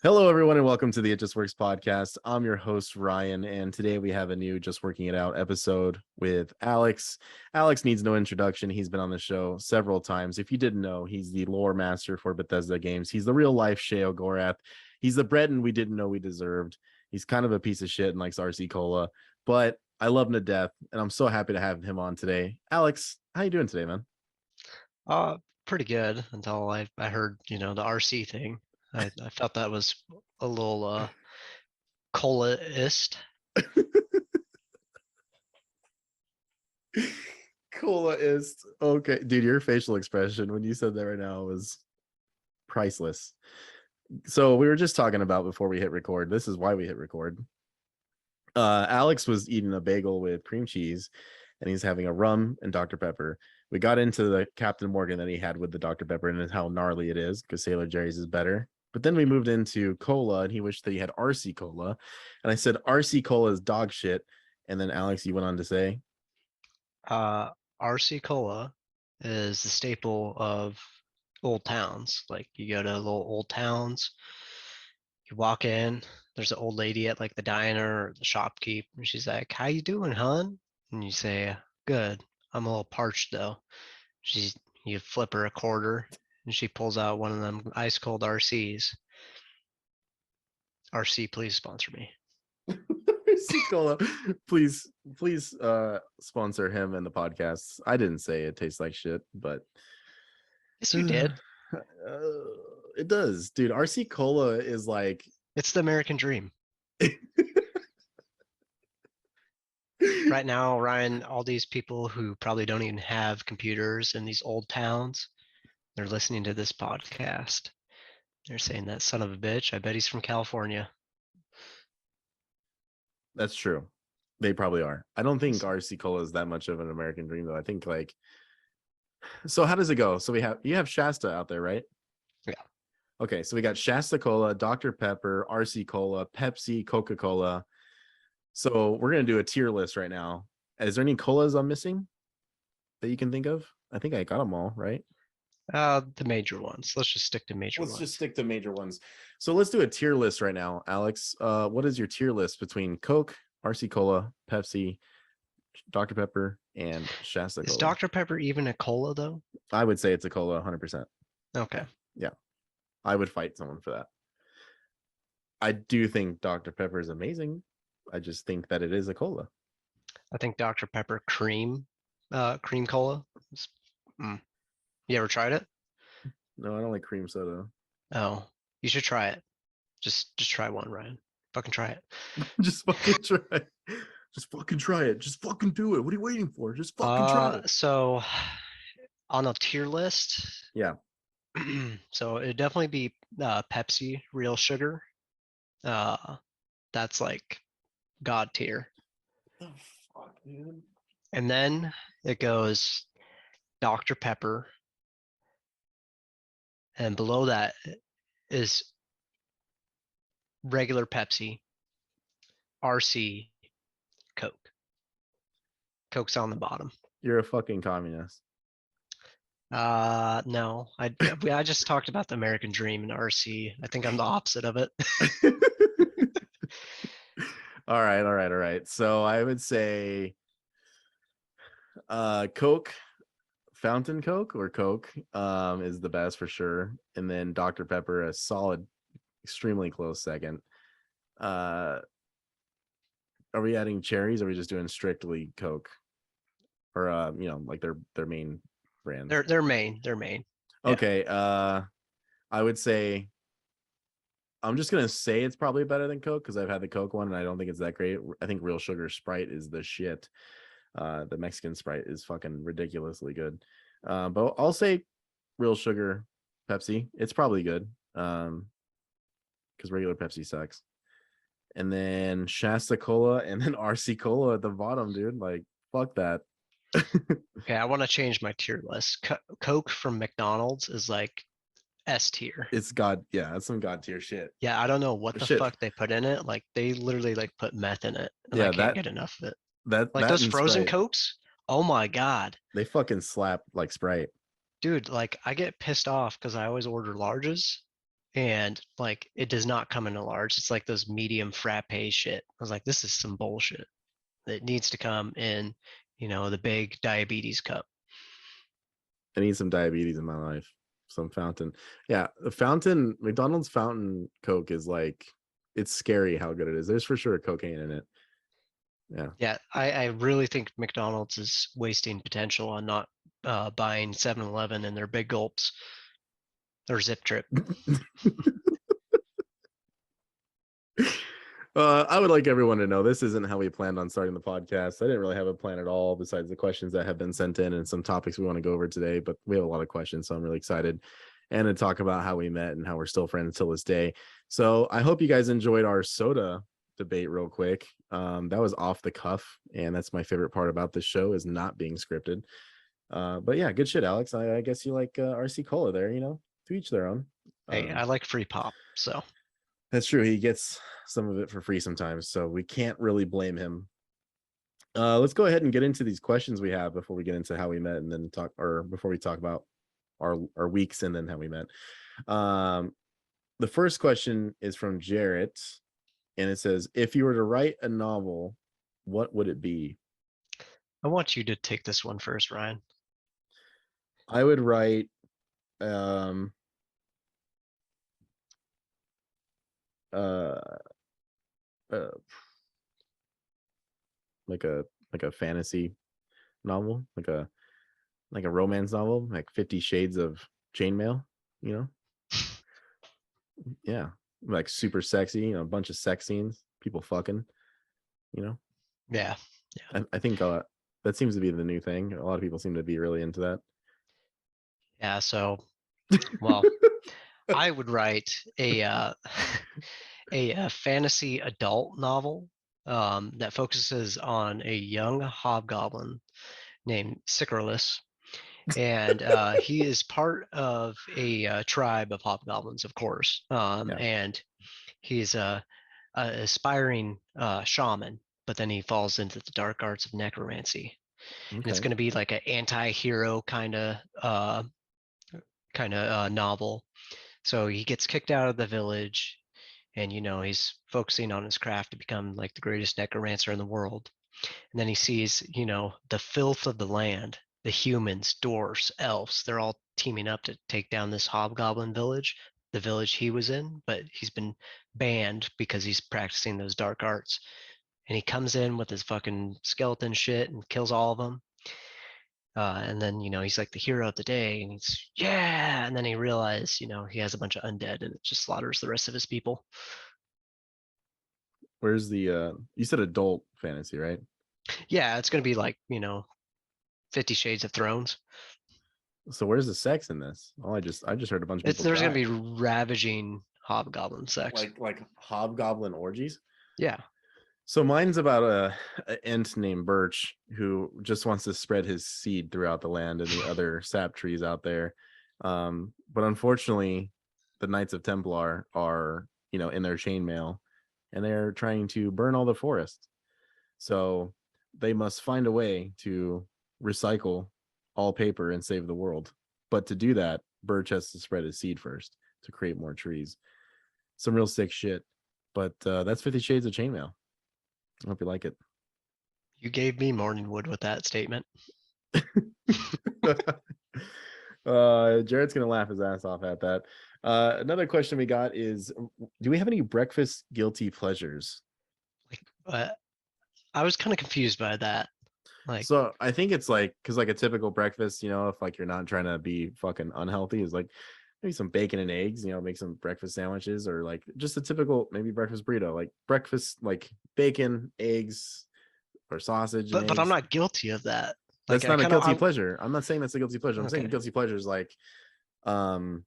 Hello, everyone, and welcome to the It Just Works podcast. I'm your host, Ryan, and today we have a new Just Working It Out episode with Alex. Alex needs no introduction. He's been on the show several times. If you didn't know, he's the lore master for Bethesda games. He's the real life Sheo Gorath. He's the Breton we didn't know we deserved. He's kind of a piece of shit and likes RC Cola, but I love him to death, and I'm so happy to have him on today. Alex, how you doing today, man? Uh, Pretty good until I heard, the RC thing. I felt that was a little cola-ist. Cola is okay, dude. Your facial expression when you said that right now was priceless. So we were just talking about before we hit record. This is why we hit record. Alex was eating a bagel with cream cheese, and he's having a rum and Dr. Pepper. We got into the Captain Morgan that he had with the Dr. Pepper and how gnarly it is because Sailor Jerry's is better. But then we moved into cola, and he wished that he had RC Cola, and I said RC Cola is dog shit. And then Alex, you went on to say, Uh, RC Cola is the staple of old towns. Like you go to little old towns, you walk in, there's an old lady at like the diner or the shopkeep, and she's like, "How you doing, hon?" And you say, "Good. I'm a little parched though." She's You flip her a quarter, and she pulls out one of them ice cold RCs. RC, please sponsor me. RC Cola, please sponsor him and the podcast. I didn't say it tastes like shit, but Yes, you did. it does, dude. RC Cola is like It's the American dream. Right now, Ryan, all these people who probably don't even have computers in these old towns, they're listening to this podcast. They're saying that son of a bitch, I bet he's from California. that's true. They probably are. I don't think RC Cola is that much of an American dream, though. I think like, so how does it go? So you have Shasta out there, right? Yeah. Okay, so we got Shasta Cola, Dr. Pepper, RC Cola, Pepsi, Coca-Cola. So we're gonna do a tier list right now. Is there any colas I'm missing that you can think of? I think I got them all, right? The major ones. Let's just stick to major Let's ones. just stick to major ones. So let's do a tier list right now, Alex. What is your tier list between Coke, RC Cola, Pepsi, Dr. Pepper, and Shasta Is Cola? Dr. Pepper even a cola though? I would say it's a cola, 100%. Okay. Yeah, I would fight someone for that. I do think Dr. Pepper is amazing. I just think that it is a cola. I think Dr. Pepper cream cola. Mm. You ever tried it? No, I don't like cream soda. Oh, you should try it. Just try one, Ryan. Fucking try it. Just fucking try. Just fucking try it. Just fucking do it. What are you waiting for? Just fucking try it. So on a tier list, Yeah. so it'd definitely be Pepsi Real Sugar. Uh, that's like God tier. Oh, fuck, dude. And then it goes Dr. Pepper, and below that is regular Pepsi, RC, Coke. Coke's on the bottom. You're a fucking communist. No, I just talked about the American dream and RC. I think I'm the opposite of it. all right. So I would say Coke, fountain Coke or Coke is the best for sure. And then Dr. Pepper, a solid, extremely close second. Are we adding cherries or are we just doing strictly Coke? Or like their main brands? They're main. They're main. Okay. I would say I'm just gonna say it's probably better than Coke because I've had the Coke one and I don't think it's that great. I think Real Sugar Sprite is the shit. The Mexican Sprite is fucking ridiculously good. But I'll say Real Sugar Pepsi. It's probably good. Because regular Pepsi sucks. And then Shasta Cola and then RC Cola at the bottom, dude. Like, fuck that. Okay, I want to change my tier list. Coke from McDonald's is like S tier. It's God, yeah, that's some God tier shit. Yeah, I don't know what the Shit. fuck they put in it. Like they literally like put meth in it, and Yeah, I can't get enough of it. Like that those and frozen Sprite. Cokes. Oh my god, They fucking slap like Sprite. dude! Like I get pissed off because I always order larges, and like it does not come in a large. It's like those medium frappe shit. I was like, this is some bullshit. It needs to come in, the big diabetes cup. I need some diabetes in my life. Some fountain. Yeah, the fountain, McDonald's fountain Coke is like, it's scary how good it is. There's for sure cocaine in it. Yeah. Yeah, I really think McDonald's is wasting potential on not buying 7-Eleven and their big gulps or Zip Trip. I would like everyone to know this isn't how we planned on starting the podcast. I didn't really have a plan at all, besides the questions that have been sent in and some topics we want to go over today. But we have a lot of questions, so I'm really excited and to talk about how we met and how we're still friends till this day. So I hope you guys enjoyed our soda debate real quick. That was off the cuff, and that's my favorite part about this show is not being scripted. But yeah, good shit, Alex. I guess you like RC Cola there. To each their own. Hey, I like free pop, so That's true. He gets some of it for free sometimes, so we can't really blame him. Let's go ahead and get into these questions we have before we get into how we met, and then before we talk about our weeks and then how we met. The first question is from Jarrett, and it says, "If you were to write a novel, what would it be?" I want you to take this one first, Ryan. I would write um uh, uh like a fantasy novel, like a romance novel, like 50 Shades of Chainmail, you know? Yeah. Like super sexy, a bunch of sex scenes, people fucking, you know? Yeah. I think that seems to be the new thing. A lot of people seem to be really into that. Yeah, so well, I would write a fantasy adult novel that focuses on a young hobgoblin named Sicarlus, and he is part of a tribe of hobgoblins, of course, Yeah. and he's a aspiring shaman, but then he falls into the dark arts of necromancy, and it's Okay. going to be like an anti-hero kind of novel. So he gets kicked out of the village, and he's focusing on his craft to become like the greatest necromancer in the world. And then he sees, the filth of the land, the humans, dwarfs, elves, they're all teaming up to take down this hobgoblin village, the village he was in, but he's been banned because he's practicing those dark arts. And he comes in with his fucking skeleton shit and kills all of them. And then, he's like the hero of the day, and he's, yeah. And then he realizes, he has a bunch of undead and it just slaughters the rest of his people. Where's the you said adult fantasy, right? Yeah, it's going to be like, 50 Shades of Thrones. So where's the sex in this? I just heard a bunch of people There's going die. to be ravaging hobgoblin sex. Like hobgoblin orgies. Yeah. So mine's about a ent named Birch who just wants to spread his seed throughout the land and the other sap trees out there. But unfortunately, the Knights of Templar are, in their chainmail, and they're trying to burn all the forest. So they must find a way to recycle all paper and save the world. But to do that, Birch has to spread his seed first to create more trees. Some real sick shit. But that's 50 Shades of Chainmail. I hope you like it. You gave me morning wood with that statement. Jared's gonna laugh his ass off at that. Another question we got is, do we have any breakfast guilty pleasures? Like, I was kind of confused by that. Like, So I think it's like, because like a typical breakfast, if like you're not trying to be fucking unhealthy, is like maybe some bacon and eggs, make some breakfast sandwiches, or like just a typical maybe breakfast burrito, like breakfast, like bacon, eggs, or sausage and but I'm eggs. not guilty of that. Like, That's I not a kind of, guilty I'm pleasure. I'm not saying that's a guilty pleasure. I'm saying okay. guilty pleasure is like um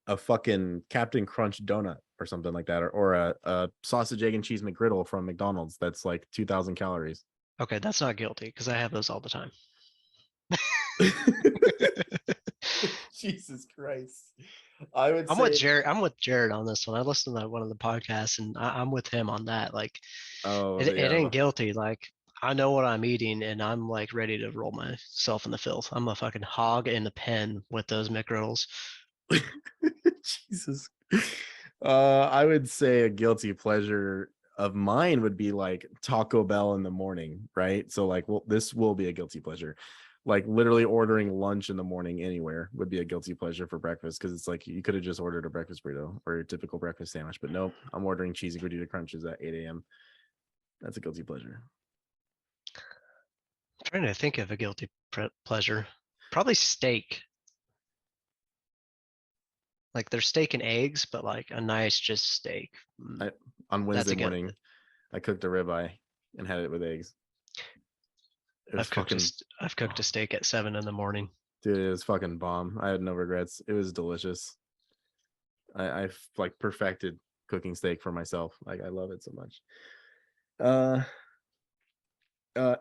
a fucking Captain Crunch donut or something like that, or a sausage, egg, and cheese McGriddle from McDonald's that's like 2,000 calories. Okay, that's not guilty because I have those all the time. Jesus Christ. I would I'm with say, Jared. I'm with Jared on this one. I listened to one of the podcasts, and I'm with him on that. Like, oh, it yeah, ain't guilty. Like, I know what I'm eating, and I'm like ready to roll myself in the filth. I'm a fucking hog in the pen with those McGriddles. Jesus. I would say a guilty pleasure of mine would be like Taco Bell in the morning, right? So like, well, this will be a guilty pleasure. Like literally ordering lunch in the morning anywhere would be a guilty pleasure for breakfast because it's like you could have just ordered a breakfast burrito or a typical breakfast sandwich, but nope, I'm ordering cheesy gordita crunches at 8 a.m. That's a guilty pleasure. I'm trying to think of a guilty pleasure. Probably steak. Like there's steak and eggs, but like a nice just steak. I on That's Wednesday a good. morning, I cooked a ribeye and had it with eggs. It was fucking, I've cooked a oh, steak at 7 in the morning. dude, it was fucking bomb. I had no regrets. It was delicious. I've like perfected cooking steak for myself. Like I love it so much. Uh,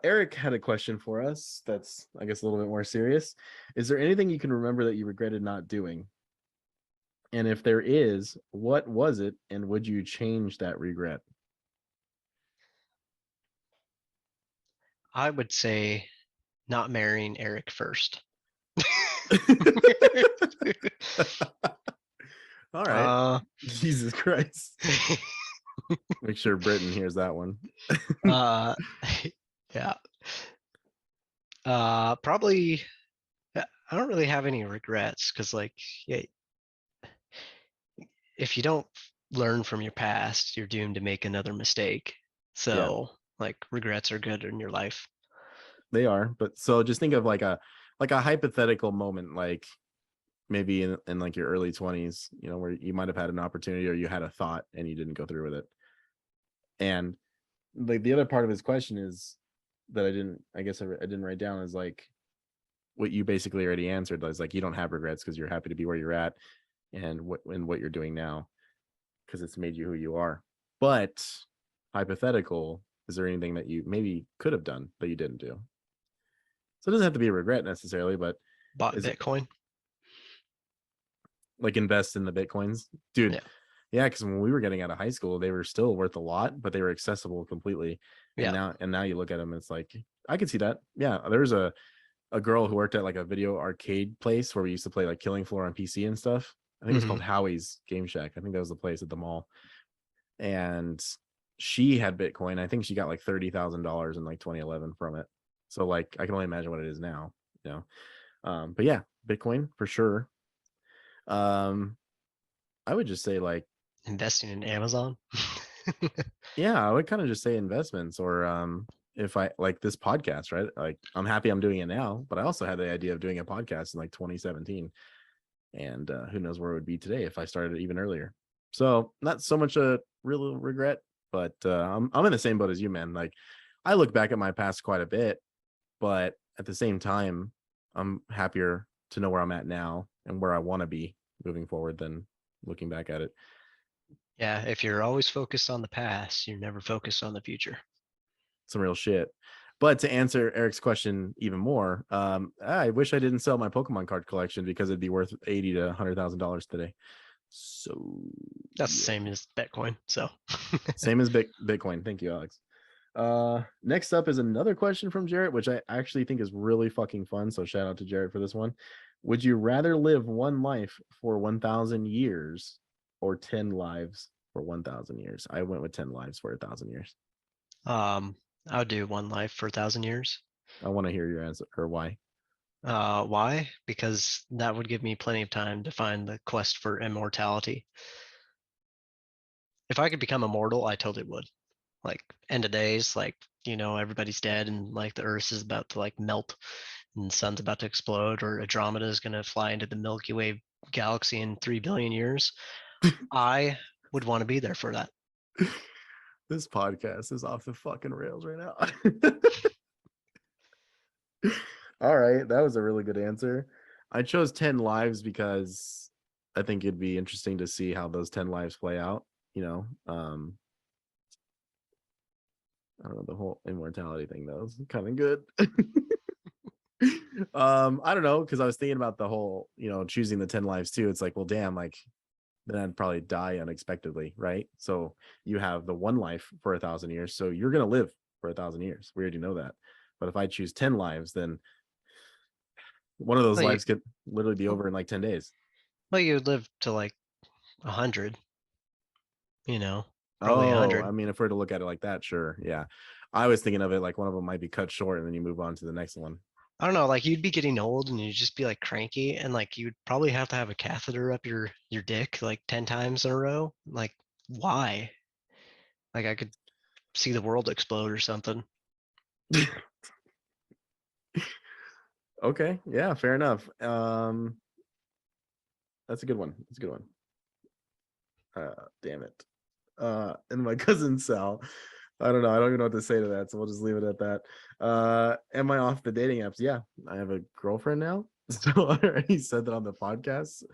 Eric had a question for us that's, I guess, a little bit more serious. Is there anything you can remember that you regretted not doing? And if there is, what was it? And would you change that regret? I would say not marrying Eric first. All right. uh, Jesus Christ. Make sure Britain hears that one. uh, yeah. Probably. I don't really have any regrets because, like, yeah, if you don't learn from your past, you're doomed to make another mistake. Yeah, So, like, regrets are good in your life. they are. But so just think of like a hypothetical moment, like maybe in like your early 20s, you know, where you might have had an opportunity or you had a thought and you didn't go through with it. And like the other part of his question is that I guess I didn't write down is like what you basically already answered is like you don't have regrets because you're happy to be where you're at and what you're doing now because it's made you who you are. But hypothetical, is there anything that you maybe could have done that you didn't do? So it doesn't have to be a regret necessarily, but Bought is it Bitcoin. like invest in the bitcoins, dude? Yeah. Yeah, because when we were getting out of high school, they were still worth a lot, but they were accessible completely. Yeah. And now you look at them, it's like I could see that. Yeah, there's a girl who worked at like a video arcade place where we used to play like Killing Floor on PC and stuff. I think it was Hmm. called Howie's Game Shack. I think that was the place at the mall. And she had Bitcoin. I think she got like $30,000 in like 2011 from it. So like I can only imagine what it is now, you know. But yeah, Bitcoin for sure. Um, I would just say like, Investing in Amazon. yeah, I would kind of just say investments or if I like this podcast, right? Like I'm happy I'm doing it now, but I also had the idea of doing a podcast in like 2017. And who knows where it would be today if I started even earlier. So not so much a real regret, but I'm in the same boat as you, man. Like I look back at my past quite a bit, but at the same time, I'm happier to know where I'm at now and where I want to be moving forward than looking back at it. Yeah. If you're always focused on the past, you're never focused on the future. Some real shit. But to answer Eric's question even more, I wish I didn't sell my Pokemon card collection because it'd be worth $80,000 to $100,000 today. So That's the yeah. same as Bitcoin. So, Same as Bitcoin. Thank you, Alex. Next up is another question from Jarrett, which I actually think is really fucking fun. So shout out to Jarrett for this one. Would you rather live one life for 1,000 years or 10 lives for 1,000 years? I went with 10 lives for 1,000 years. um, I would do one life for 1,000 years. I want to hear your answer or why. Why? Because that would give me plenty of time to find the quest for immortality. If I could become immortal, I totally would. Like end of days, like everybody's dead and like the Earth is about to like melt and the sun's about to explode, or Andromeda is going to fly into the Milky Way galaxy in 3 billion years. I would want to be there for that. This podcast is off the fucking rails right now. All right, that was a really good answer. I chose 10 lives because I think it'd be interesting to see how those 10 lives play out, you know. I don't know, the whole immortality thing though is kind of good. I don't know, because I was thinking about the whole, choosing the 10 lives too. It's like, well, damn, like then I'd probably die unexpectedly, right? So you have the one life for 1,000 years, so you're gonna live for 1,000 years. We already know that. But if I choose 10 lives, then one of those Well, you, lives could literally be over in like 10 days. well, you would live to like 100. Probably Oh, 100. I mean, if we're to look at it like that, sure. Yeah. I was thinking of it like one of them might be cut short and then you move on to the next one. I don't know, like you'd be getting old and you'd just be like cranky and like you'd probably have to have a catheter up your dick like 10 times in a row. Like why? Like I could see the world explode or something. Okay. Yeah, fair enough. That's a good one. That's a good one. Damn it. And my cousin Sal. I don't know. I don't even know what to say to that. So we'll just leave it at that. Am I off the dating apps? Yeah, I have a girlfriend now. So I already said that on the podcast.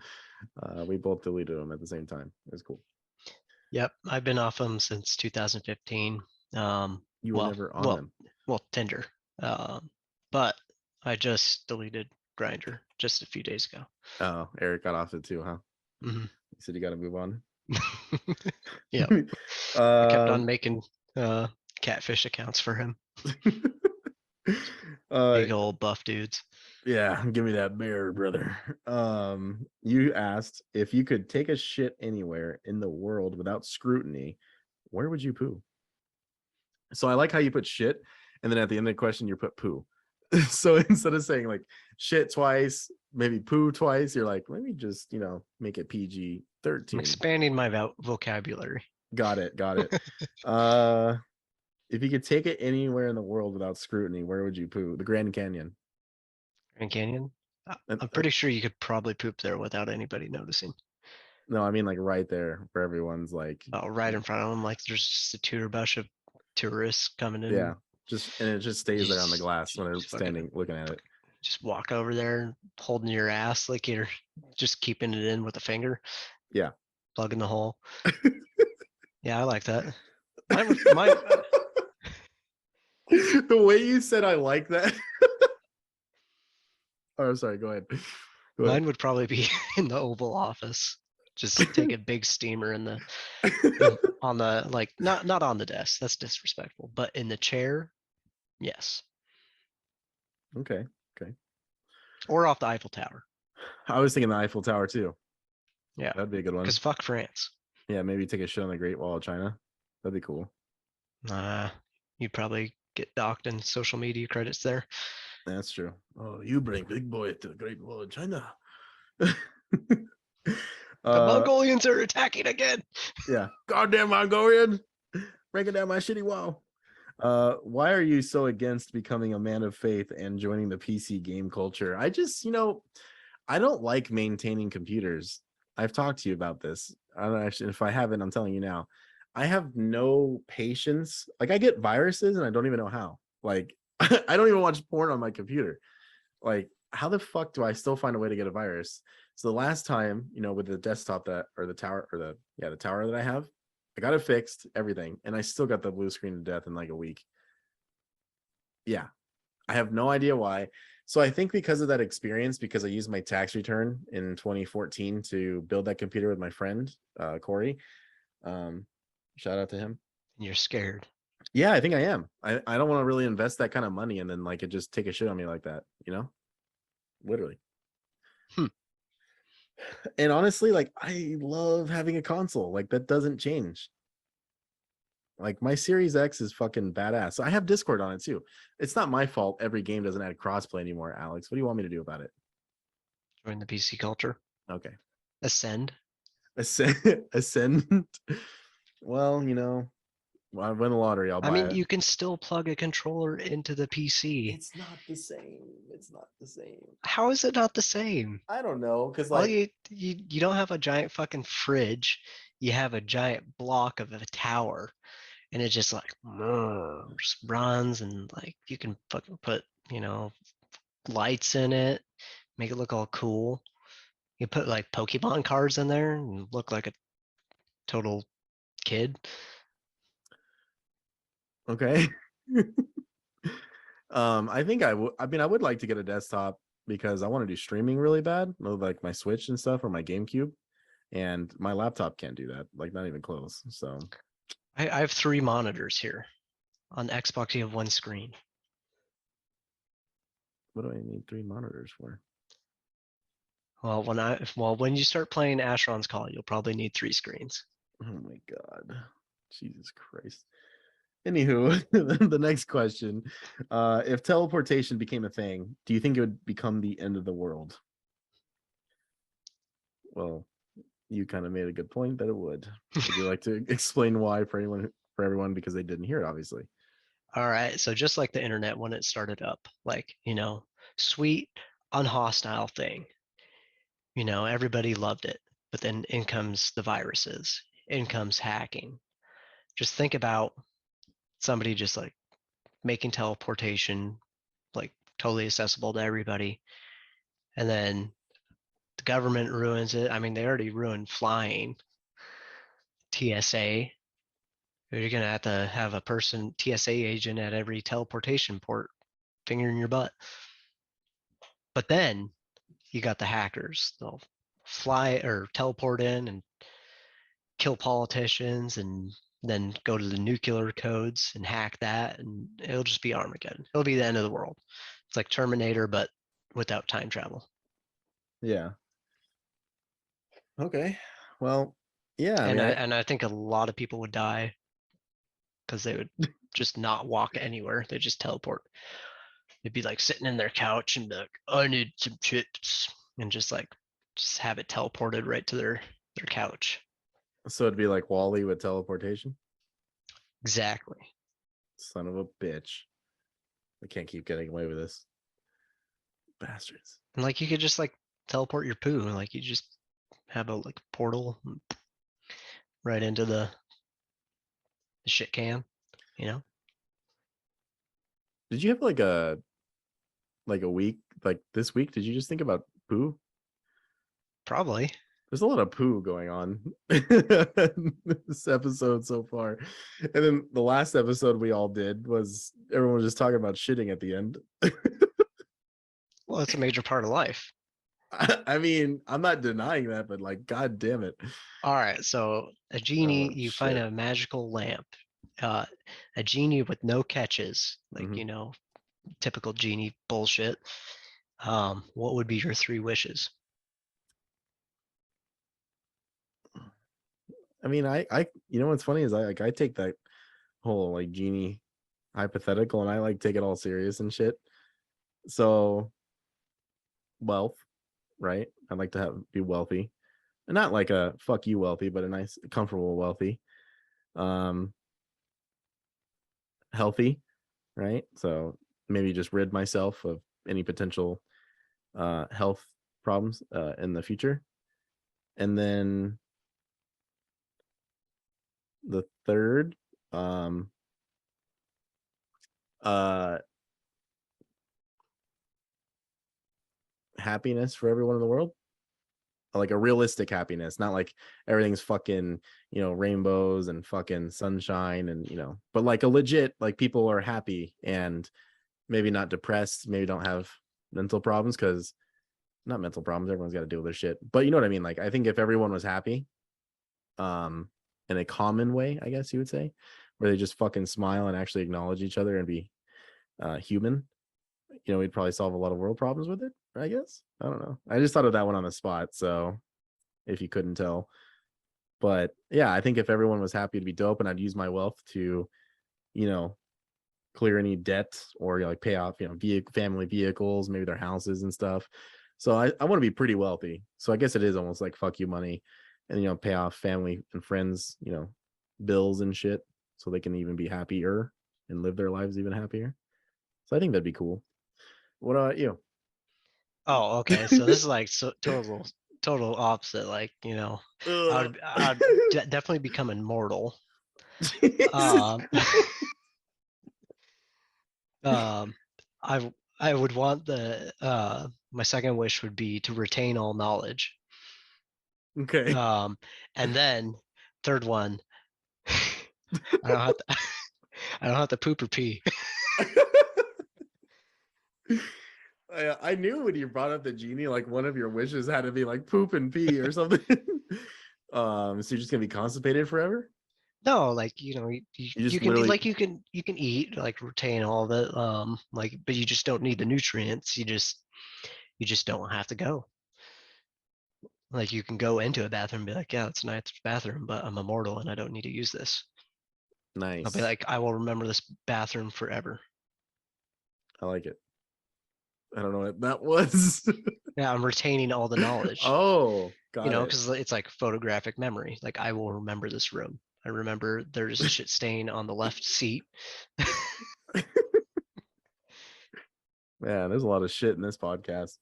We both deleted them at the same time. It was cool. Yep, I've been off them since 2015. You were Well, never on well, them. well, Tinder. But I just deleted Grinder just a few days ago. Oh, Eric got off it too, huh? Hmm. He said you got to move on. Yep, I kept on um, making catfish accounts for him. uh, Big old buff dudes. yeah, give me that bear, brother. You asked if you could take a shit anywhere in the world without scrutiny, where would you poo? So I like how you put shit, and then at the end of the question you put poo. So instead of saying like shit twice, maybe poo twice, you're like, let me just make it PG I'm 13. expanding my vocabulary. Got it, got it. Uh, if you could take it anywhere in the world without scrutiny, where would you poo? The Grand Canyon. Grand Canyon. And, I'm pretty sure you could probably poop there without anybody noticing. no, I mean like right there where everyone's like, Oh, right in front of them, like there's just a tutor bush of tourists coming yeah, in. and it just stays there on the glass when they're Just fucking standing looking at it. just walk over there, holding your ass like you're just keeping it in with a finger, Yeah. plugging the hole. Yeah, I like that. Mine. The way you said I like that. Oh, I'm sorry. Go ahead. Go ahead. Mine would probably be in the Oval Office. Just take a big steamer on the like not on the desk. That's disrespectful. But in the chair, yes, Okay. Okay. or off the Eiffel Tower. I was thinking the Eiffel Tower too. Yeah, That'd be a good because one. fuck France. Yeah, maybe take a shit on the Great Wall of China. That'd be cool. You'd probably get docked in social media credits there. That's true. Oh, you bring big boy to the Great Wall of China. The uh, Mongolians are attacking again. yeah. Goddamn Mongolian, breaking down my shitty wall. Why are you so against becoming a man of faith and joining the PC game culture? I just, I don't like maintaining computers. I've talked to you about this. I don't actually, if I haven't, I'm telling you now. I have no patience. Like I get viruses and I don't even know how. Like I don't even watch porn on my computer. Like how the fuck do I still find a way to get a virus? So the last time, with the desktop the tower or the tower that I have, I got it fixed, everything, and I still got the blue screen to death in like a week. Yeah, I have no idea why. So I think because of that experience, because I used my tax return in 2014 to build that computer with my friend Corey. Um, Shout out to him. And you're scared. Yeah, I think I am. I don't want to really invest that kind of money and then like it just take a shit on me like that, literally. Hmm. And honestly, like I love having a console. Like that doesn't change. Like my Series X is fucking badass. So I have Discord on it too. It's not my fault every game doesn't add crossplay anymore, Alex. What do you want me to do about it? Join the PC culture. Okay. Ascend. Ascend. Well, I win the lottery, I'll I buy mean, it. you can still plug a controller into the PC. It's not the same. It's not the same. How is it not the same? I don't know, because All like you don't have a giant fucking fridge. You have a giant block of a tower, and it just like just runs, and like you can fucking put lights in it, make it look all cool. You put like Pokemon cards in there and look like a total kid. okay. I think I would like to get a desktop because I want to do streaming really bad, like my Switch and stuff or my GameCube. And my laptop can't do that, like not even close. So I have 3 monitors here. On Xbox, you have one screen. what do I need 3 monitors for? When you start playing Asheron's Call, you'll probably need 3 screens. Oh my god. Jesus Christ. Anywho, the next question. If teleportation became a thing, do you think it would become the end of the world? Well, you kind of made a good point that it would. Would you like to explain why for everyone because they didn't hear it, obviously? All right, so just like the internet when it started up, like, sweet, unhostile thing. Everybody loved it. But then in comes the viruses, in comes hacking. Just think about somebody just like making teleportation like totally accessible to everybody. And then the government ruins it. I mean, they already ruined flying. TSA. You're gonna have to have a person, TSA agent at every teleportation port fingering your butt. But then you got the hackers. They'll fly or teleport in and kill politicians and then go to the nuclear codes and hack that, and it'll just be Armageddon. It'll be the end of the world. It's like Terminator, but without time travel. Yeah. Okay. Well, yeah, I And mean, I think a lot of people would die because they would just not walk anywhere. They just teleport. They'd be like sitting in their couch and be like, "I need some chips," and just have it teleported right to their couch. so it'd be like Wally with teleportation. Exactly. Son of a bitch. I can't keep getting away with this. Bastards. And like you could just like teleport your poo. Like you just have a like portal right into the shit can, you know? Did you have like a week like this week? Did you just think about poo? Probably. There's a lot of poo going on this episode so far. And then the last episode we all did was everyone was just talking about shitting at the end. Well, it's a major part of life. I mean, I'm not denying that, but like, god damn it. All right, so a Oh genie, you find shit. a magical lamp. Uh, a genie with no catches, like, Mhm. typical genie bullshit. What would be your 3 wishes? I mean, you know what's funny is I take that whole like genie hypothetical and I like take it all serious and shit. So wealth, right? I'd like to be wealthy. And not like a fuck you wealthy, but a nice comfortable wealthy. Um Healthy, right? So maybe just rid myself of any potential health problems in the future. And then the third um uh happiness for everyone in the world, like a realistic happiness, not like everything's fucking, rainbows and fucking sunshine and, but like a legit, like people are happy and maybe not depressed, maybe don't have mental problems because not mental problems, everyone's got to deal with their shit. But you know what I mean? Like I think if everyone was happy, um, in a common way, I guess you would say, where they just fucking smile and actually acknowledge each other and be human, we'd probably solve a lot of world problems with it, I guess. I don't know. I just thought of that one on the spot. So if you couldn't tell, but yeah, I think if everyone was happy to be dope and I'd use my wealth to, you know, clear any debt or like pay off, family vehicles, maybe their houses and stuff. So I want to be pretty wealthy. So I guess it is almost like fuck you money and, pay off family and friends, bills and shit so they can even be happier and live their lives even happier. So I think that'd be cool. What about you? Oh, okay. So this is like so total opposite. Like, Ugh. I'd definitely become immortal. Jesus. Um, um, I would want my second wish would be to retain all knowledge. Okay. And then third one, I don't have to I don't have to poop or pee. I knew when you brought up the genie, like one of your wishes had to be like poop and pee or something. So you're just gonna be constipated forever? No, like You you just can literally like you can eat like retain all of it like but you just don't need the nutrients. You just don't have to go. Like you can go into a bathroom and be like, yeah, it's a nice bathroom, but I'm immortal and I don't need to use this. I'll be Nice. like, I will remember this bathroom forever. I like it. I don't know what that was. Yeah, I'm retaining all the knowledge, Oh, got it. because it's like photographic memory. Like I will remember this room. I remember there's a shit stain on the left seat. Man, there's a lot of shit in this podcast.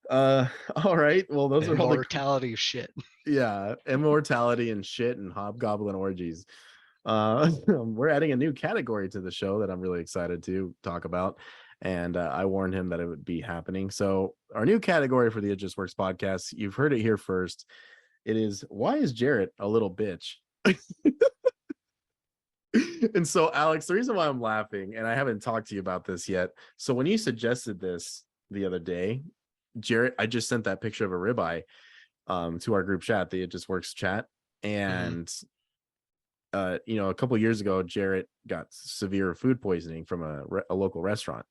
All right. Well, those are all the Immortality of shit. yeah, immortality and shit and hobgoblin orgies. We're adding a new category to the show that I'm really excited to talk about. And I warned him that it would be happening. So, our new category for the It Just Works podcast, you've heard it here first. It is why is Jarrett a little bitch? And so, Alex, the reason why I'm laughing, and I haven't talked to you about this yet. So, when you suggested this the other day, Jarrett, I just sent that picture of a ribeye to our group chat, the It Just Works chat. And a couple of years ago, Jarrett got severe food poisoning from a local restaurant.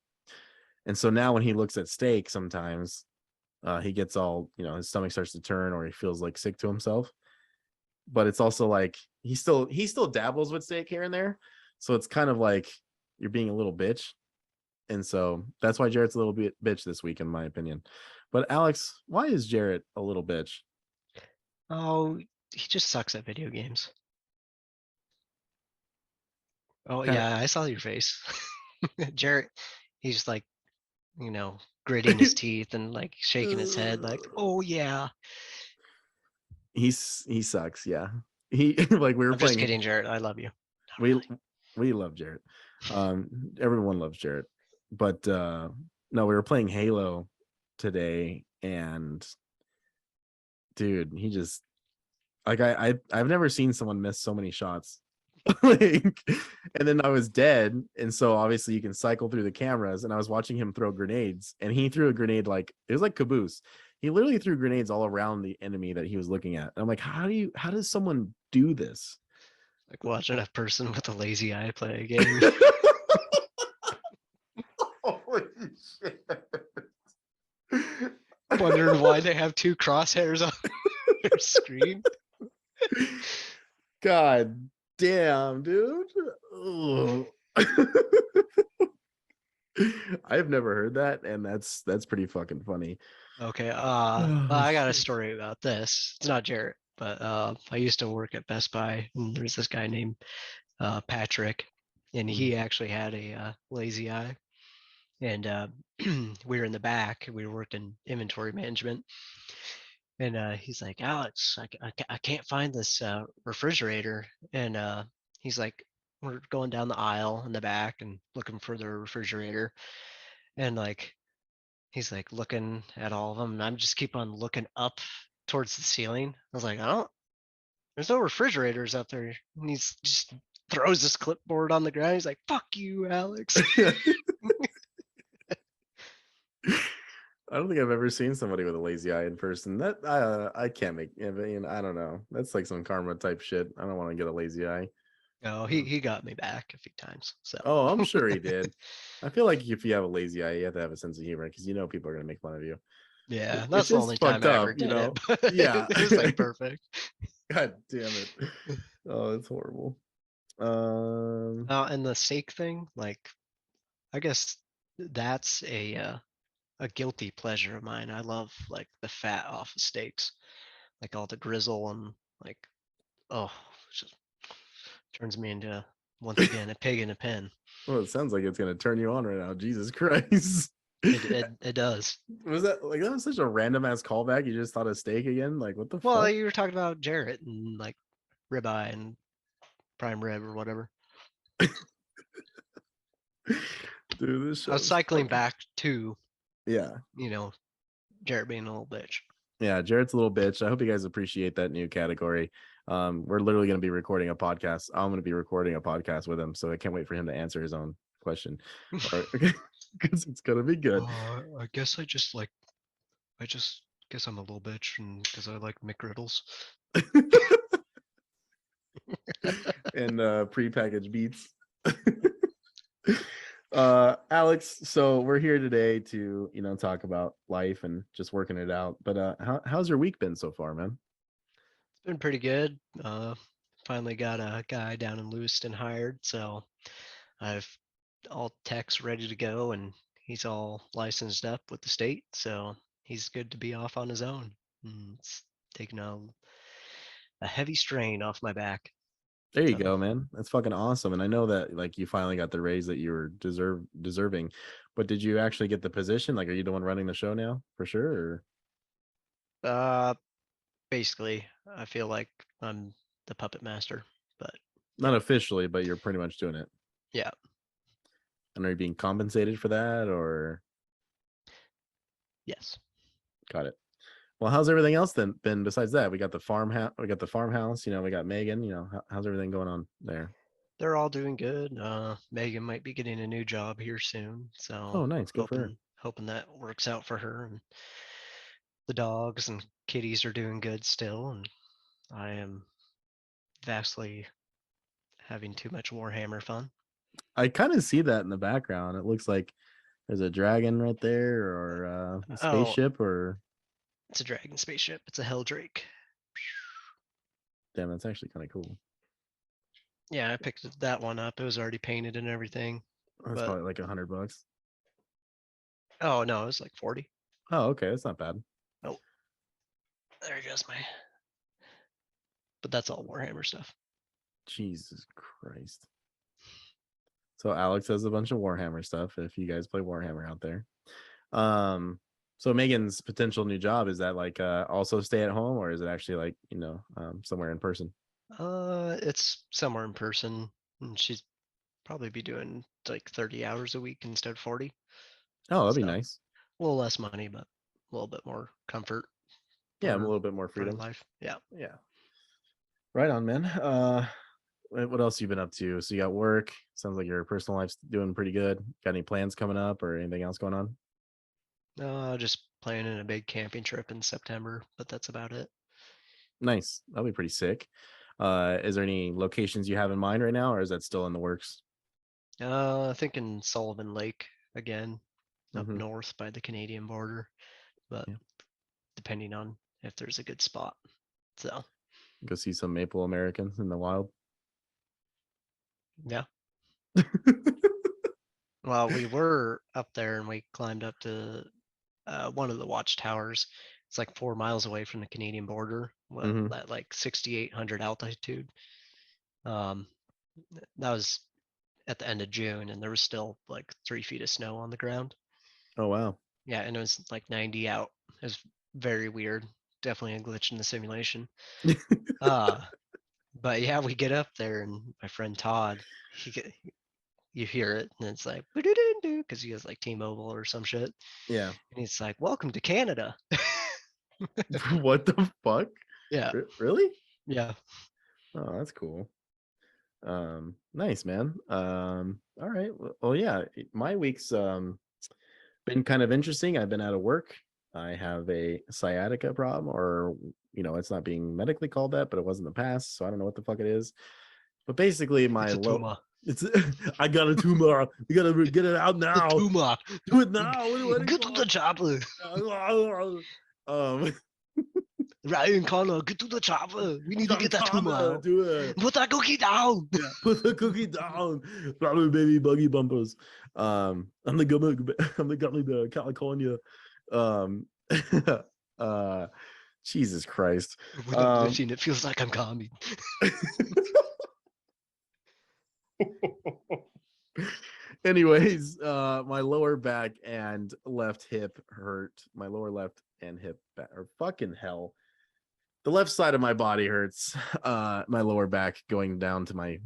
And so now when he looks at steak, sometimes he gets all, his stomach starts to turn or he feels like sick to himself. But it's also like he still dabbles with steak here and there. So it's kind of like you're being a little bitch. And so that's why Jarrett's a little bit bitch this week, in my opinion. But Alex, why is Jarrett a little bitch? Oh, he just sucks at video games. Oh Kind yeah, I saw your face. Jarrett, he's like, gritting his teeth and like shaking his head, like, of oh yeah. he sucks. Yeah, he like we were I'm just playing. kidding, Jarrett. I love you. Not We really. we love Jarrett. Everyone loves Jarrett, but no, we were playing Halo today, and dude, he just like I've never seen someone miss so many shots. Like, and then I was dead, and so obviously you can cycle through the cameras, and I was watching him throw grenades, and he threw a grenade like it was like caboose. He literally threw grenades all around the enemy that he was looking at. And I'm like, how does someone do this? Like watching a person with a lazy eye play a game, Holy shit. wondering why they have two crosshairs on their screen. God damn, dude. I've never heard that, and that's pretty fucking funny. Okay, Oh, I got a shit. story about this. It's not Jarrett, but I used to work at Best Buy, and there's this guy named Patrick, and he actually had a lazy eye. And we were in the back. We worked in inventory management, and he's like, Alex, I can't find this refrigerator. And he's like, we're going down the aisle in the back and looking for the refrigerator. And like, he's like looking at all of them. And I'm just keep on looking up towards the ceiling. I was like, oh, there's no refrigerators up there. And he's just throws this clipboard on the ground. He's like, fuck you, Alex. I don't think I've ever seen somebody with a lazy eye in person. That I can't make. I mean, I don't know. That's like some karma type shit. I don't want to get a lazy eye. No, he got me back a few times. So Oh, I'm sure he did. I feel like if you have a lazy eye, you have to have a sense of humor because people are gonna make fun of you, yeah, which that's the is only time fucked I ever up. did it, but Yeah. it was like perfect. God damn it. Oh, it's horrible. And the steak thing, like I guess that's a guilty pleasure of mine. I love like the fat off of steaks, like all the grizzle and like oh, it just turns me into once again a pig in a pen. Well, it sounds like it's gonna turn you on right now. Jesus Christ. It does. Was that was such a random ass callback? You just thought of steak again? Like what the Well, fuck? you were talking about Jarrett and like ribeye and prime rib or whatever. Dude, this I was show's cycling fucking back to yeah. Jarrett being a little bitch. Yeah, Jarrett's a little bitch. I hope you guys appreciate that new category. We're literally going to be recording a podcast. I'm going to be recording a podcast with him, so I can't wait for him to answer his own question, or because it's going to be good. I guess I just guess I'm a little bitch and because I like McGriddles. And prepackaged beats. Alex, so we're here today to, talk about life and just working it out. But how's your week been so far, man? It's been pretty good. Finally got a guy down in Lewiston hired, so I've all techs ready to go, and he's all licensed up with the state, so he's good to be off on his own. It's taking a heavy strain off my back. There you So go, man. That's fucking awesome. And I know that like you finally got the raise that you were deserving. But did you actually get the position? Like, are you the one running the show now for sure? Or uh basically I feel like I'm the puppet master. But not yeah, officially, but you're pretty much doing it. yeah, And are you being compensated for that or yes. got it? Well, how's everything else then been besides that? We got the farmhouse, we got Megan, how's everything going on there? They're all doing good. Megan might be getting a new job here soon, Oh, so nice. Good for her. hoping that works out for her. And the dogs and kitties are doing good still, and I am vastly having too much Warhammer fun. I kind of see that in the background. It looks like there's a dragon right there or a Oh, spaceship or it's a dragon spaceship. It's a Hell Drake. damn, that's actually kind of cool. Yeah, I picked that one up. It was already painted and everything. That's But probably like $100. oh no, it was like 40. Oh, okay, that's not bad. Oh, there goes my. But that's all Warhammer stuff. Jesus Christ. So Alex has a bunch of Warhammer stuff. If you guys play Warhammer out there, so Megan's potential new job is that like also stay at home or is it actually like somewhere in person? It's somewhere in person, and she's probably be doing like 30 hours a week instead of 40. Oh, that'd be So a nice. little less money, but a little bit more comfort Yeah, a for little bit more her freedom. life. Yeah. Yeah, right on, man. What else you been up to? So you got work. Sounds like your personal life's doing pretty good. Got any plans coming up or anything else going on? Just planning a big camping trip in September, but that's about it. Nice. That'll be pretty sick. Is there any locations you have in mind right now, or is that still in the works? I think in Sullivan Lake again, up Mm-hmm. north by the Canadian border, but Yeah. depending on if there's a good spot. So Go see some Maple Americans in the wild. yeah. Well, we were up there and we climbed up to one of the watchtowers. It's like 4 miles away from the Canadian border, Mm-hmm. at like 6,800 altitude. Um, that was at the end of June, and there was still like 3 feet of snow on the ground. Oh wow. Yeah, and it was like 90 out. It was very weird. Definitely a glitch in the simulation. Uh, but yeah, we get up there, and my friend Todd, you hear it, and it's like because he has like T-Mobile or some shit, Yeah. and he's like, "Welcome to Canada." What the fuck? Yeah, Really? yeah. Oh, that's cool. Nice, man. All right. Well, yeah, my week's been kind of interesting. I've been out of work. I have a sciatica problem, or it's not being medically called that, but it was in the past, so I don't know what the fuck it is. But basically, my It's a low. tumor. It's I got a tumor. We gotta get it out The now. tumor. Do it now. What are you waiting Get to the for? chopper. Um, Ryan Connor, get to the chopper. We need to John get that tumor Connor, out. do it. Put that cookie down. Yeah, put the cookie down. Probably baby buggy bumpers. I'm the gummy, I'm the gummy bear, California. Um, uh, Jesus Christ. When I'm Um, glitching, it feels like I'm coming. anyways, my lower back and left hip hurt. My lower left and hip or fucking hell. The left side of my body hurts. My lower back going down to my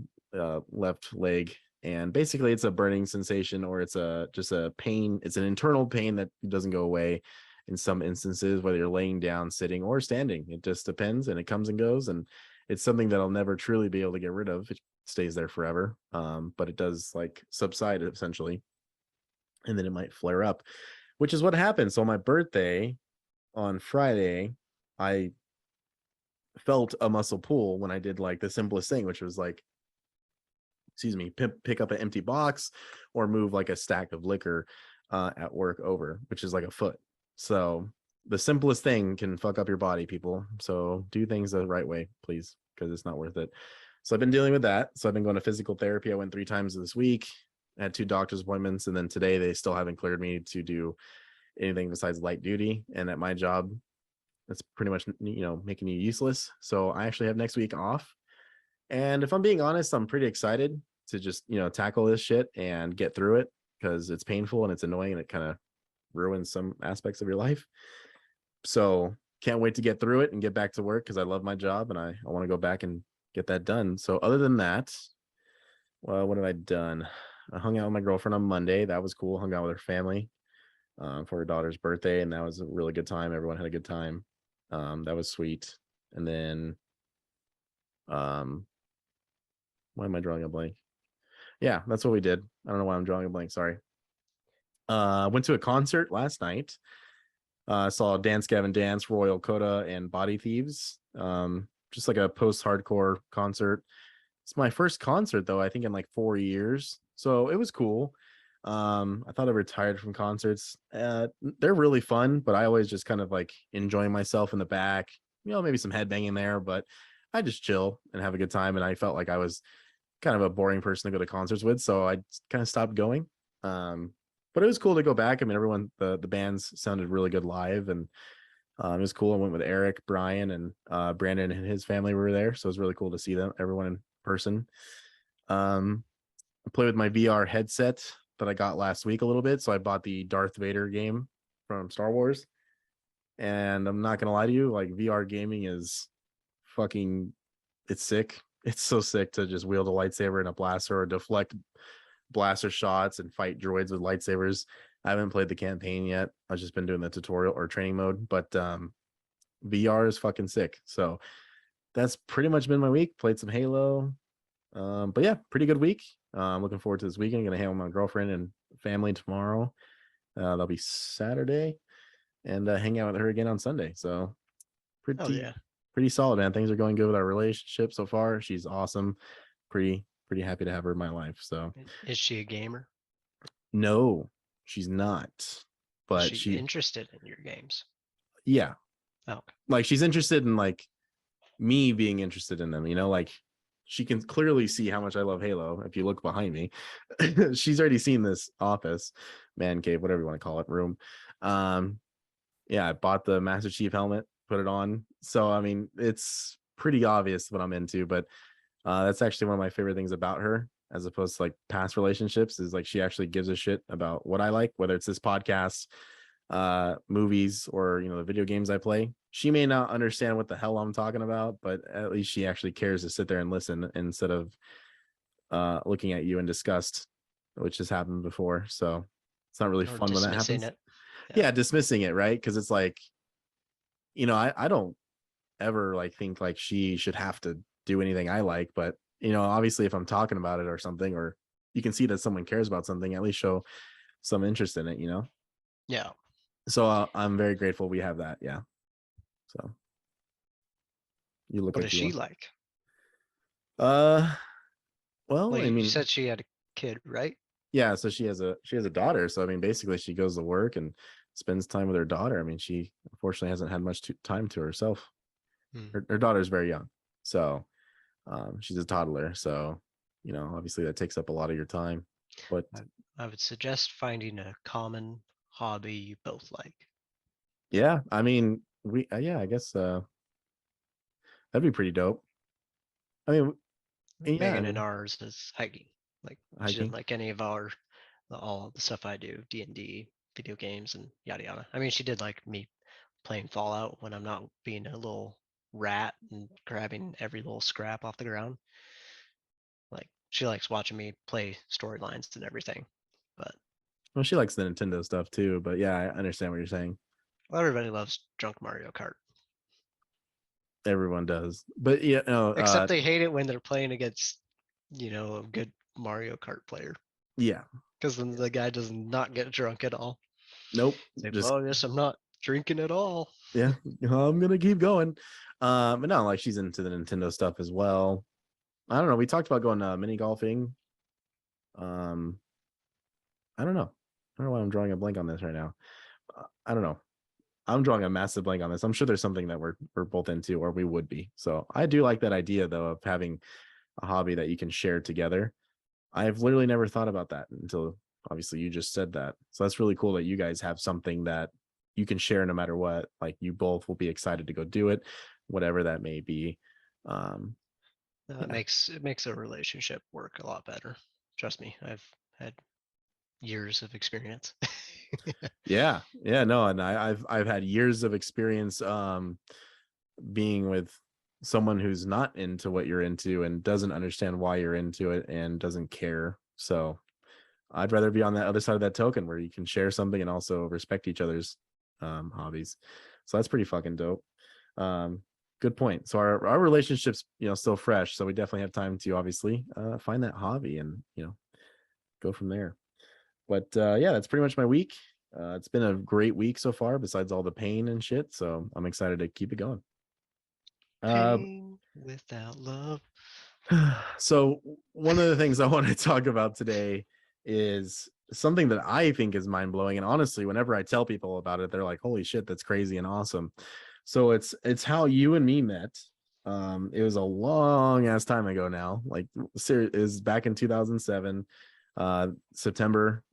left leg, and basically it's a burning sensation or it's a just a pain. It's an internal pain that doesn't go away in some instances, whether you're laying down, sitting, or standing. It just depends, and it comes and goes, and it's something that I'll never truly be able to get rid of. It stays there forever, but it does like subside essentially, and then it might flare up, which is what happened. So on my birthday on Friday, I felt a muscle pull when I did like the simplest thing, which was like pick up an empty box or move like a stack of liquor at work over, which is like a foot. So the simplest thing can fuck up your body, people. So do things the right way, please, because it's not worth it. So I've been dealing with that. So I've been going to physical therapy. I went 3 times this week. I had 2 doctor's appointments, and then today they still haven't cleared me to do anything besides light duty. And at my job, that's pretty much making you useless. So I actually have next week off. And if I'm being honest, I'm pretty excited to just tackle this shit and get through it, because it's painful and it's annoying and it kind of ruins some aspects of your life. So can't wait to get through it and get back to work, because I love my job and I want to go back and get that done. So other than that, well, what have I done? I hung out with my girlfriend on Monday. That was cool. Hung out with her family for her daughter's birthday, and that was a really good time. Everyone had a good time. That was sweet. And then why am I drawing a blank? Yeah, that's what we did. I don't know why I'm drawing a blank. Sorry. Went to a concert last night. Saw Dance Gavin Dance, Royal Coda, and Body Thieves. Just like a post-hardcore concert. It's my first concert though, I think in like 4 years. So it was cool. I thought I retired from concerts. They're really fun, but I always just kind of like enjoying myself in the back. Maybe some headbanging there, but I just chill and have a good time. And I felt like I was kind of a boring person to go to concerts with, so I kind of stopped going. But it was cool to go back. I mean, everyone, the bands sounded really good live, and it was cool. I went with Eric, Brian, and Brandon and his family were there, so it was really cool to see them, everyone in person. I played with my VR headset that I got last week a little bit, so I bought the Darth Vader game from Star Wars, and I'm not gonna lie to you, like VR gaming is fucking, it's sick. It's so sick to just wield a lightsaber and a blaster or deflect blaster shots and fight droids with lightsabers. I haven't played the campaign yet. I've just been doing the tutorial or training mode, but VR is fucking sick. So that's pretty much been my week. Played some Halo. But yeah, pretty good week. I'm looking forward to this weekend. I'm gonna hang with my girlfriend and family tomorrow. That'll be Saturday, and hang out with her again on Sunday. So Oh pretty yeah. pretty solid, man. Things are going good with our relationship so far. She's awesome. Pretty happy to have her in my life. So Is she a gamer? no, she's not. Is But she she, interested in your games? yeah, Oh, like she's interested in like me being interested in them, like she can clearly see how much I love Halo. If you look behind me, she's already seen this office, man cave, whatever you want to call it, room. Yeah, I bought the Master Chief helmet, put it on. So I mean, it's pretty obvious what I'm into, but that's actually one of my favorite things about her, as opposed to like past relationships, is like she actually gives a shit about what I like, whether it's this podcast, movies, or the video games I play. She may not understand what the hell I'm talking about, but at least she actually cares to sit there and listen instead of looking at you in disgust, which has happened before. So it's not really or fun when that dismissing happens. it. Yeah. Yeah, dismissing it, right? Because it's like, I don't ever like think like she should have to do anything I like, but obviously if I'm talking about it or something, or you can see that someone cares about something, at least show some interest in it. Yeah. So I'm very grateful we have that. Yeah. So you look What is like you she want. like? Uh, well, Well, I you mean, said she had a kid, right? yeah. So she has a daughter. So I mean, basically, she goes to work and spends time with her daughter. I mean, she unfortunately hasn't had much time to herself. Hmm. Her daughter's very young, so she's a toddler. So obviously that takes up a lot of your time. But I, I would suggest finding a common hobby you both like. yeah, I mean, yeah, I guess that'd be pretty dope. I mean, yeah, I Megan and mean, ours is hiking. Like she doesn't hiking. like any of our all the stuff I do, D&D, video games, and yada yada. I mean, she did like me playing Fallout when I'm not being a little rat and grabbing every little scrap off the ground. Like she likes watching me play storylines and everything. But Well, she likes the Nintendo stuff too. But yeah, I understand what you're saying. everybody loves Drunk Mario Kart. Everyone does. But yeah, no, Except they hate it when they're playing against, a good Mario Kart player. yeah, Because then the guy does not get drunk at all. nope, It's like, just well, yes, I'm not drinking at all. yeah, I'm gonna keep going. But no, like she's into the Nintendo stuff as well. I don't know. We talked about going mini golfing Um, I don't know. I don't know why I'm drawing a blank on this right now. I don't know. I'm drawing a massive blank on this. I'm sure there's something that we're both into, or we would be. So I do like that idea though of having a hobby that you can share together. I've literally never thought about that until obviously you just said that. So that's really cool that you guys have something that you can share no matter what. Like you both will be excited to go do it, whatever that may be. Um, It yeah, makes a relationship work a lot better. Trust me, I've had years of experience. yeah, no, and I've had years of experience being with someone who's not into what you're into and doesn't understand why you're into it and doesn't care. So I'd rather be on that other side of that token where you can share something and also respect each other's hobbies. So that's pretty fucking dope. Um, good point. So our relationships, still fresh. So we definitely have time to obviously find that hobby and go from there. But yeah, that's pretty much my week. It's been a great week so far, besides all the pain and shit. So I'm excited to keep it going. Uh, Pain without love. so one of the things I want to talk about today is something that I think is mind blowing. And honestly, whenever I tell people about it, they're like, "Holy shit, that's crazy and awesome." So it's how you and me met. It was a long ass time ago now. Like, is back in 2007, September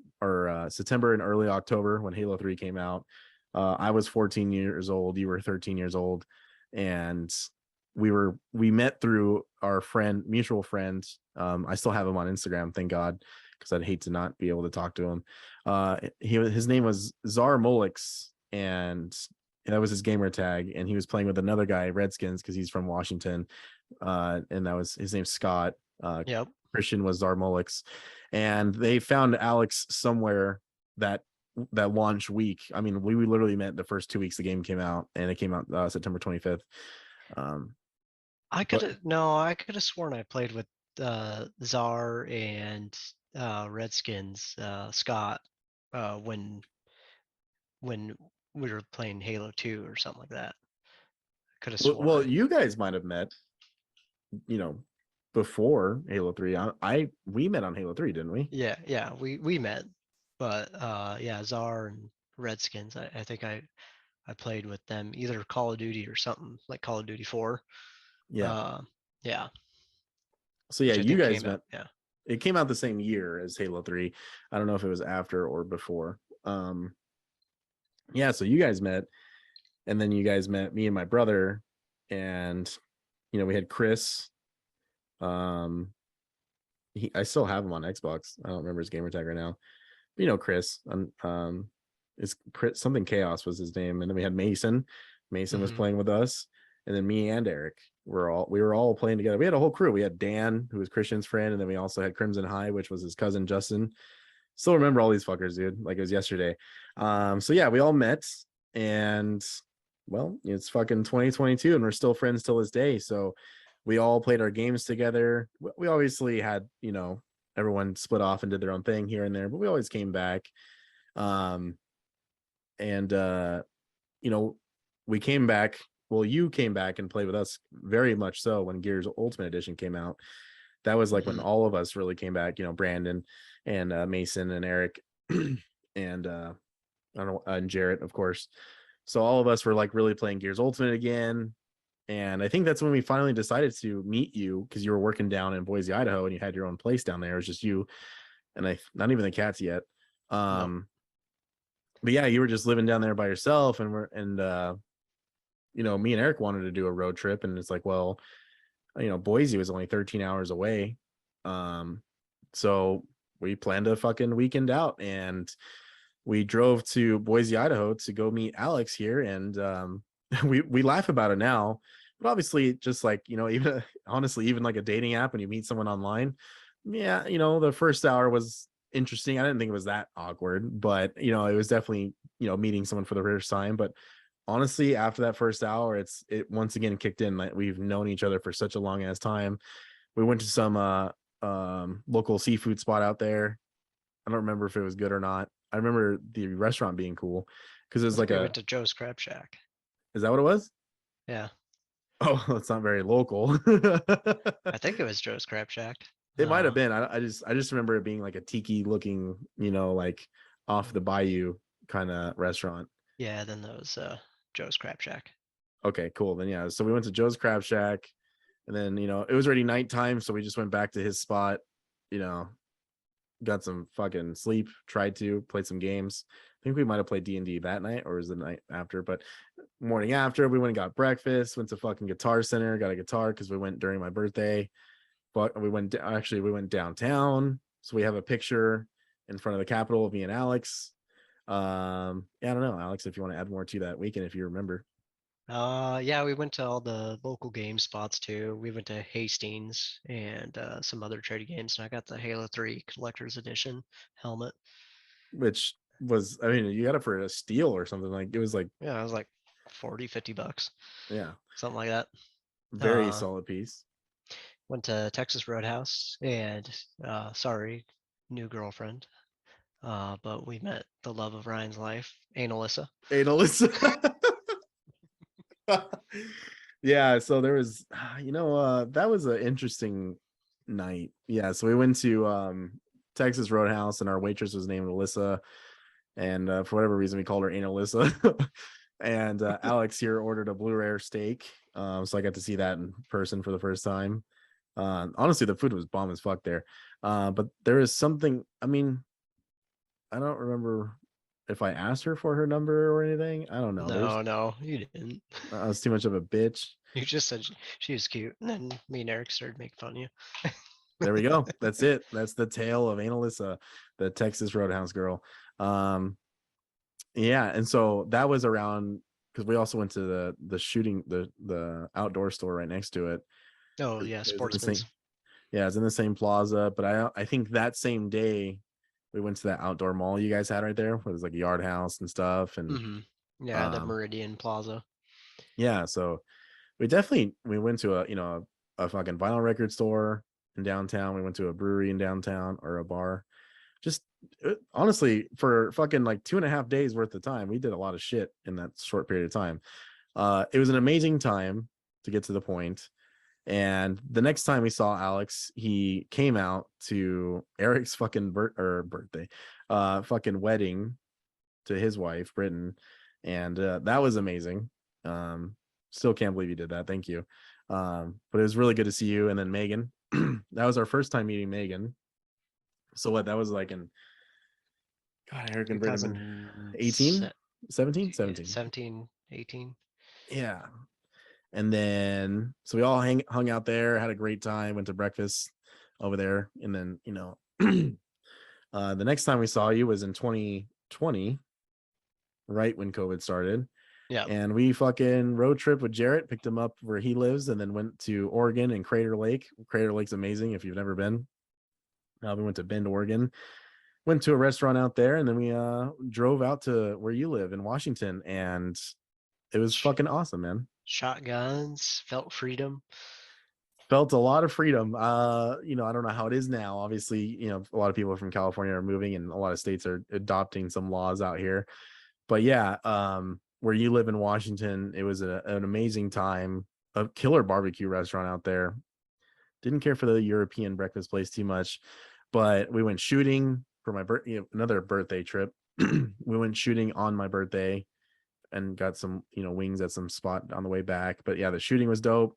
September and early October when Halo 3 came out. I was 14 years old. You were 13 years old, and we met through our mutual friend. I still have him on Instagram, thank God, because I'd hate to not be able to talk to him. His name was Czar Molix, and that was his gamer tag, and he was playing with another guy, Redskins, because he's from Washington, and that was his name's Scott. Yep. Christian was Czar Molix, and they found Alex somewhere that launch week. I mean, we literally met the first 2 weeks the game came out, and it came out September 25th. Um, but I could have sworn I played with Czar and Redskins, Scott, when when we were playing Halo 2 or something like that. Could have well, sworn. you guys might have met, you know, before Halo 3. We met on Halo 3, didn't we? Yeah, we met. But yeah, Czar and Redskins, I think I played with them either Call of Duty or something like Call of Duty 4. Yeah. Uh yeah, So yeah, which I you think guys came out. met. Yeah. It came out the same year as Halo 3. I don't know if it was after or before. Yeah, so you guys met, and then you guys met me and my brother, and we had Chris. Um, I still have him on Xbox. I don't remember his gamer tag right now. But Chris. It's something Chaos was his name, and then we had Mason. Mason was Hmm. playing with us, and then me and Eric we were all playing together. We had a whole crew. We had Dan, who was Christian's friend, and then we also had Crimson High, which was his cousin Justin. Still remember all these fuckers, dude. Like it was yesterday. So yeah, we all met, and well, it's fucking 2022, and we're still friends till this day. So we all played our games together. We obviously had, everyone split off and did their own thing here and there, but we always came back. Um, and you know, we came back. Well, you came back and played with us very much so when Gears Ultimate Edition came out. That was like when Hmm. all of us really came back. Brandon and Mason and Eric and I don't know, and Jarrett, of course. So all of us were like really playing Gears Ultimate again. And I think that's when we finally decided to meet you because you were working down in Boise, Idaho, and you had your own place down there. It was just you and not even the cats yet. No. But yeah, you were just living down there by yourself, and me and Eric wanted to do a road trip, and it's like, well, Boise was only 13 hours away. So we planned a fucking weekend out, and we drove to Boise, Idaho to go meet Alex here. And we laugh about it now, but obviously just like, even honestly, even like a dating app when you meet someone online. Yeah. The first hour was interesting. I didn't think it was that awkward, but it was definitely, meeting someone for the first time. But honestly, after that first hour, it once again kicked in. Like we've known each other for such a long ass time. We went to some local seafood spot out there. I don't remember if it was good or not. I remember the restaurant being cool because it I was think like we went to Joe's Crab Shack. is that what it was? Yeah. Oh, it's not very local. I think it was Joe's Crab Shack. It might have Uh, been. I just remember it being like a tiki looking, like off the bayou kind of restaurant. yeah, then there was Joe's Crab Shack. Okay, cool. Then yeah, so we went to Joe's Crab Shack, and then it was already nighttime, so we just went back to his spot. You know, got some fucking sleep. Tried to play some games. I think we might have played D&D that night, or was the night after? But morning after, we went and got breakfast. Went to fucking Guitar Center, got a guitar because we went during my birthday. But we went downtown, so we have a picture in front of the Capitol of me and Alex. Yeah, I don't know, Alex, if you want to add more to that weekend, if you remember. Yeah, we went to all the local game spots too. We went to Hastings and some other trading games, and I got the Halo 3 Collector's Edition helmet. Which was, I mean, you got it for a steal or something. Like it was like, Yeah, it was like 40, $50, yeah, something like that. very Uh, solid piece. Went to Texas Roadhouse and sorry, new girlfriend. But we met the love of Ryan's life, Annalisa. Analyst. Yeah, so there was, that was an interesting night. Yeah, so we went to Texas Roadhouse, and our waitress was named Alyssa, and for whatever reason we called her Alyssa. And Alex here ordered a blue rare steak, so I got to see that in person for the first time. Honestly, the food was bomb as fuck there. But there is something, I mean, I don't remember if I asked her for her number or anything. I don't know. There's No, no, you didn't. I was too much of a bitch. You just said she was cute, and then me and Eric started making fun of you. There we go. That's it. That's the tale of Annalisa, the Texas Roadhouse girl. Um, yeah, and so that was around because we also went to the shooting the outdoor store right next to it. Oh It yeah, was in the Sportsman's. same, yeah, it's in the same plaza. But I think that same day we went to that outdoor mall you guys had right there, where there's like a yard house and stuff, and Hmm. Yeah, the um, Meridian Plaza. yeah. So we went to a fucking vinyl record store in downtown. We went to a brewery in downtown, or a bar. Just honestly, for fucking like 2.5 days worth of time, we did a lot of shit in that short period of time. It was an amazing time to get to the point. And the next time we saw Alex, he came out to Eric's fucking birthday, fucking wedding to his wife, Britton, and that was amazing. Um, Still can't believe you did that. Thank you. But it was really good to see you. And then Megan, that was our first time meeting Megan. So what? That was like in, God, Eric and Britton have been 18, 17, 17. 17, 18. Yeah. And then so we all hung out there, had a great time, went to breakfast over there, and then the next time we saw you was in 2020, right when COVID started. Yeah. And we fucking road trip with Jarrett, picked him up where he lives, and then went to Oregon and Crater Lake. Crater Lake's amazing if you've never been. We went to Bend, Oregon, went to a restaurant out there, and then we drove out to where you live in Washington, and it was Sh- fucking awesome, man. Shotguns, felt freedom. Felt a lot of freedom. I don't know how it is now. Obviously, a lot of people from California are moving, and a lot of states are adopting some laws out here. But yeah, where you live in Washington, it was an amazing time. A killer barbecue restaurant out there. Didn't care for the European breakfast place too much, but we went shooting for my birthday, another birthday trip. We went shooting on my birthday and got some, wings at some spot on the way back. But yeah, the shooting was dope.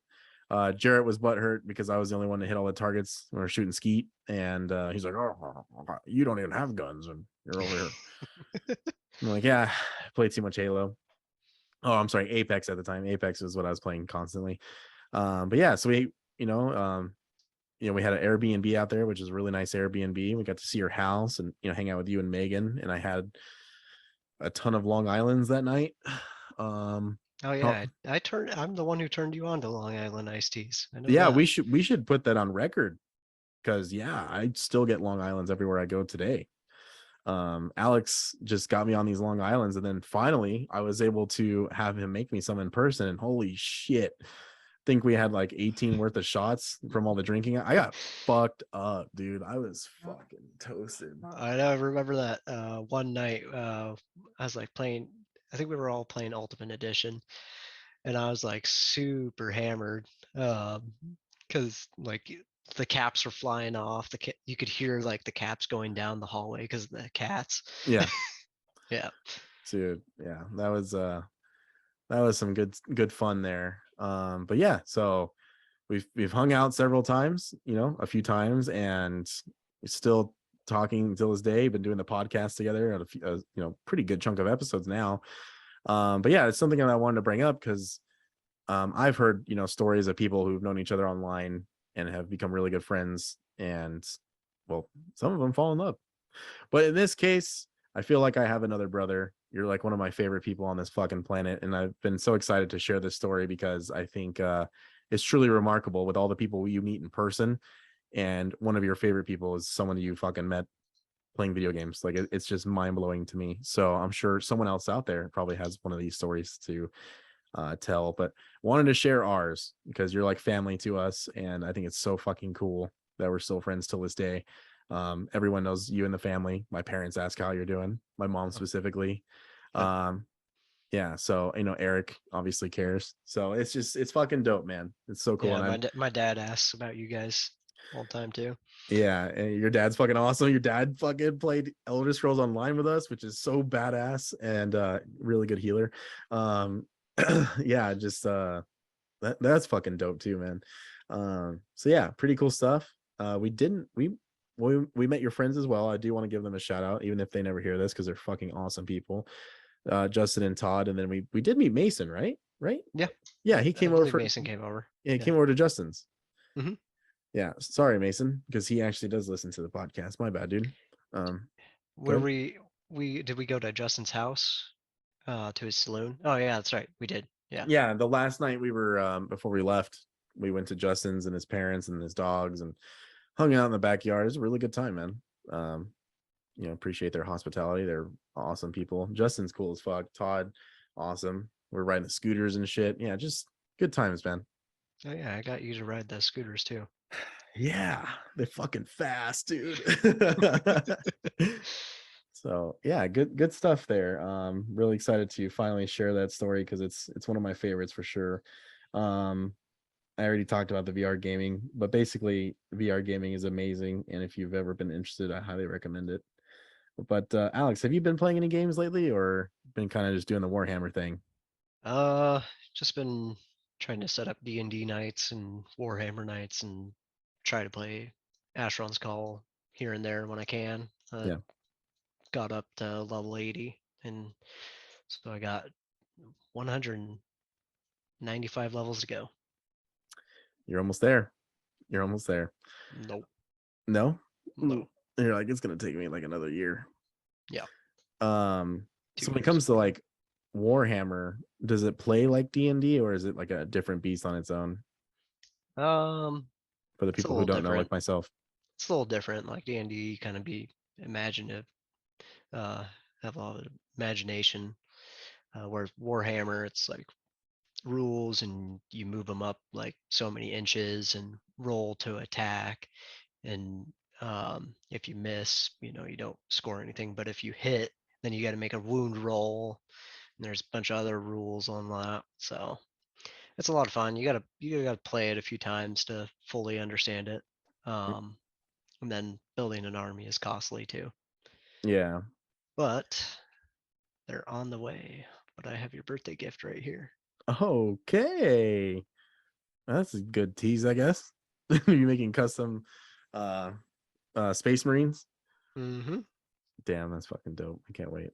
Jarrett was butthurt because I was the only one to hit all the targets when we were shooting skeet, and he's like, "Oh, you don't even have guns, and you're over here." I'm like, "Yeah, I played too much Halo." Oh, I'm sorry, Apex at the time. Apex was what I was playing constantly. But yeah, so we had an Airbnb out there, which is a really nice Airbnb. We got to see your house and hang out with you and Megan, and I had a ton of Long Islands that night. Oh Oh, yeah, I'm the one who turned you on to Long Island iced teas. I know yeah, that. we should put that on record because yeah, I still get Long Islands everywhere I go today. Alex just got me on these Long Islands, and then finally I was able to have him make me some in person, and holy shit, I think we had like 18 worth of shots from all the drinking. I got fucked up, dude. I was fucking toasted. I know, I remember that one night I was like playing, I think we were all playing Ultimate Edition, and I was like super hammered because like the caps were flying off. You could hear like the caps going down the hallway because of the cats. Yeah, Yeah. dude. Yeah, that was some good fun there. But yeah, so we've hung out several times, you know, a few times, and we're still talking till this day. Been doing the podcast together at you know, pretty good chunk of episodes now. But yeah, it's something that I wanted to bring up because I've heard, you know, stories of people who've known each other online and have become really good friends, and well, some of them fall in love. But in this case, I feel like I have another brother. You're like one of my favorite people on this fucking planet, and I've been so excited to share this story because I think it's truly remarkable with all the people you meet in person, and one of your favorite people is someone you fucking met playing video games. Like it's just mind blowing to me. So I'm sure someone else out there probably has one of these stories to tell, but wanted to share ours because you're like family to us, and I think it's so fucking cool that we're still friends till this day. Everyone knows you and the family. My parents ask how you're doing, my mom specifically. Uh, um yeah, so you know, Eric obviously cares, so it's fucking dope, man. It's so cool. yeah. And I My dad asks about you guys all the time too. Yeah, and your dad's fucking awesome. Your dad fucking played Elder Scrolls Online with us, which is so badass, and really good healer. Yeah, just that's fucking dope too, man. So yeah, pretty cool stuff. We didn't we met your friends as well. I do want to give them a shout out, even if they never hear this, because they're fucking awesome people. Justin and Todd, and then we did meet Mason, right? Right? Yeah, Yeah, he I came over believe for Mason came over. yeah, he Yeah. came over to Justin's. Hmm. Yeah, sorry, Mason, because he actually does listen to the podcast. My bad, dude. Um, Go Where ahead. we did we go to Justin's house, to his saloon? Oh yeah, that's right. We did. Yeah. Yeah, the last night we were before we left, we went to Justin's and his parents and his dogs and hung out in the backyard. It was a really good time, man. Um, you know, appreciate their hospitality. They're awesome people. Justin's cool as fuck. Todd, awesome. We're riding the scooters and shit. Yeah, just good times, man. Oh yeah, I got you to ride the scooters too. Yeah, they're fucking fast, dude. So yeah, good stuff there. Really excited to finally share that story because it's one of my favorites for sure. Um, I already talked about the VR gaming, but basically VR gaming is amazing, and if you've ever been interested, I highly recommend it. But Alex, have you been playing any games lately, or been kind of just doing the Warhammer thing? Uh, just been trying to set up D&D nights and Warhammer nights and try to play Asheron's Call here and there when I can. Yeah, Got up to level 80, and so I got 195 levels to go. you're almost there. You're almost there. Nope. No, Ooh, No. you're like it's gonna take me like another year. Yeah. So Two when it years. comes to like Warhammer, does it play like D&D, or is it like a different beast on its own Um, for the it's a people who little don't know, like different. myself? It's a little different. Like D&D, kind of be imaginative. Uh, have a lot of imagination. Where Warhammer, it's like rules and you move them up like so many inches and roll to attack. And if you miss, you don't score anything. But if you hit, then you got to make a wound roll. And there's a bunch of other rules on that. So it's a lot of fun. You gotta play it a few times to fully understand it. Um, and then building an army is costly too. Yeah. But they're on the way. But I have your birthday gift right here. Okay. That's a good tease, I guess. You making custom uh Space Marines? Mm-hmm. Damn, that's fucking dope. I can't wait.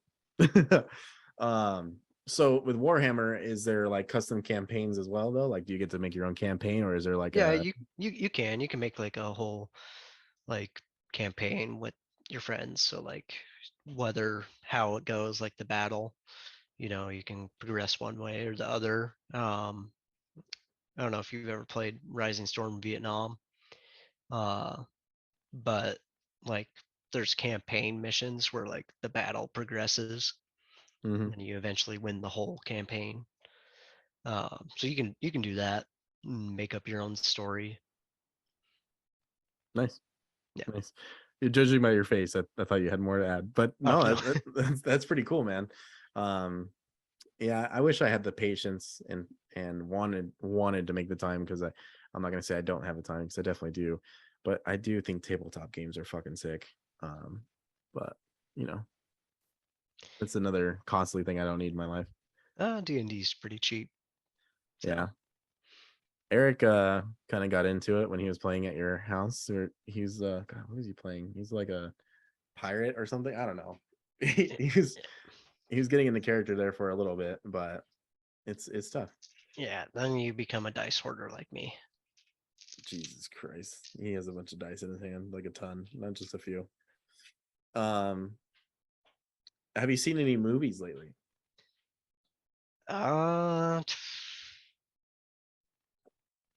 So with Warhammer, is there like custom campaigns as well though? Like do you get to make your own campaign, or is there like Yeah, a you can make like a whole like campaign with your friends. So like whether how it goes, like the battle, you can progress one way or the other. I don't know if you've ever played Rising Storm Vietnam, uh, but like there's campaign missions where like the battle progresses and Mhm. then you eventually win the whole campaign. So you can do that, make up your own story. Nice. Yeah. Nice. You're judging by your face. I thought you had more to add, but Oh no, no. that's pretty cool, man. Um, yeah, I wish I had the patience and wanted to make the time because I'm not gonna say I don't have the time because I definitely do, but I do think tabletop games are fucking sick. But you know, that's another costly thing I don't need in my life. D&D's pretty cheap. So Yeah. Eric kind of got into it when he was playing at your house. Or he's God, what is he playing? He's like a pirate or something. I don't know. He was getting in the character there for a little bit, but it's tough. yeah, then you become a dice hoarder like me. Jesus Christ. He has a bunch of dice in his hand, like a ton, not just a few. Um, have you seen any movies lately? Uh,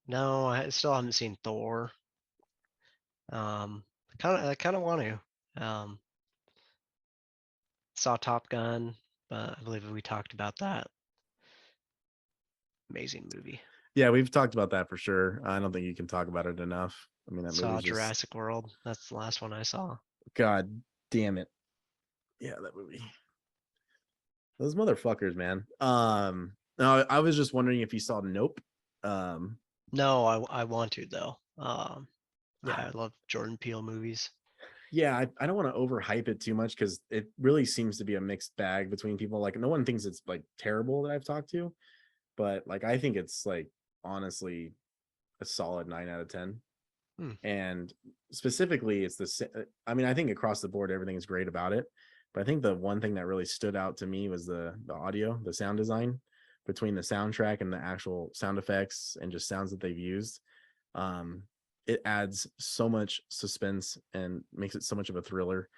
no, I still haven't seen Thor. I kind of want to. Saw Top Gun, but I believe we talked about that. Amazing movie. Yeah, we've talked about that for sure. I don't think you can talk about it enough. I mean, that Saw movie's just Jurassic World. That's the last one I saw. God damn it. Yeah, that movie. Those motherfuckers, man. No, I was just wondering if you saw Nope. Um, No, I want to though. Yeah, I love Jordan Peele movies. yeah, I don't want to overhype it too much because it really seems to be a mixed bag between people. Like, no one thinks it's like terrible that I've talked to, but like I think it's like honestly a solid 9 out of 10. Hmm. And specifically, it's I mean, I think across the board everything is great about it, but I think the one thing that really stood out to me was the audio, the sound design between the soundtrack and the actual sound effects and just sounds that they've used. Um, it adds so much suspense and makes it so much of a thriller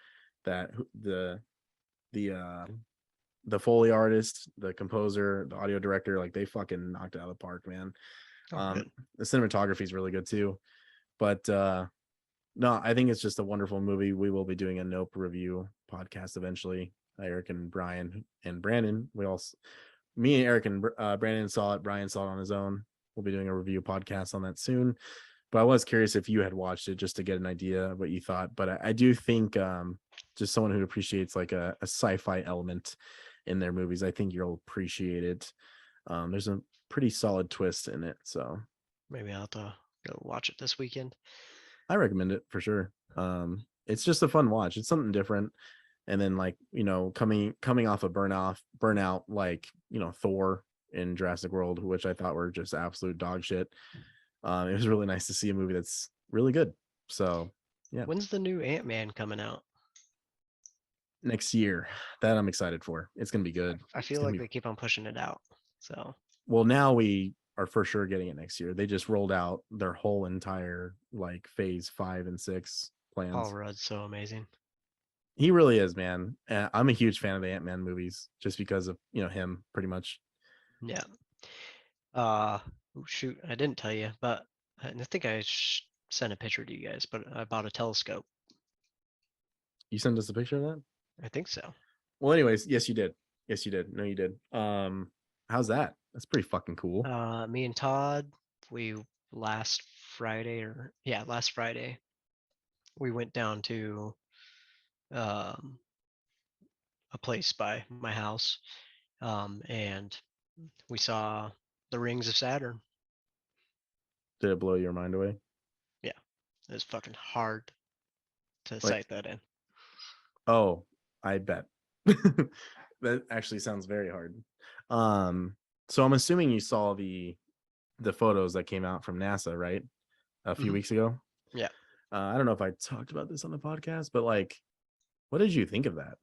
that the uh the Foley artist, the composer, the audio director, like they fucking knocked it out of the park, man. Oh, good. The cinematography is really good too. But no, I think it's just a wonderful movie. We will be doing a Nope review podcast eventually. Eric and Brian and Brandon, me and Eric and Brandon saw it. Brian saw it on his own. We'll be doing a review podcast on that soon. But I was curious if you had watched it just to get an idea of what you thought. But I do think just someone who appreciates like a sci-fi element in their movies, I think you'll appreciate it. There's a pretty solid twist in it, so Maybe I'll have to go watch it this weekend. I recommend it for sure. It's just a fun watch. It's something different. And then like, coming off of burnout, like, Thor in Jurassic World, which I thought were just absolute dog shit. It was really nice to see a movie that's really good. So yeah, When's the new Ant-Man coming out? next year, that I'm excited for. It's gonna be good. I It's feel gonna like be they keep on pushing it out. So well, now we are for sure getting it next year. They just rolled out their whole entire like phase 5 and 6 Paul plans. Rudd's so amazing. He really is, man. I'm a huge fan of the Ant-Man movies just because of, him pretty much. Yeah. Shoot, I didn't tell you, but I think I sent a picture to you guys, but I bought a telescope. You sent us a picture of that? I think so. Well, anyways, yes, you did. Yes, you did. No, you did. How's that? That's pretty fucking cool. Me and Todd, we last Friday last Friday, we went down to um, a place by my house, and we saw the rings of Saturn. Did it blow your mind away? Yeah, it was fucking hard to Like, sight that in. oh, I bet. That actually sounds very hard. So I'm assuming you saw the photos that came out from NASA, right? A few Mhm. weeks ago. Yeah, I don't know if I talked about this on the podcast, but like, what did you think of that?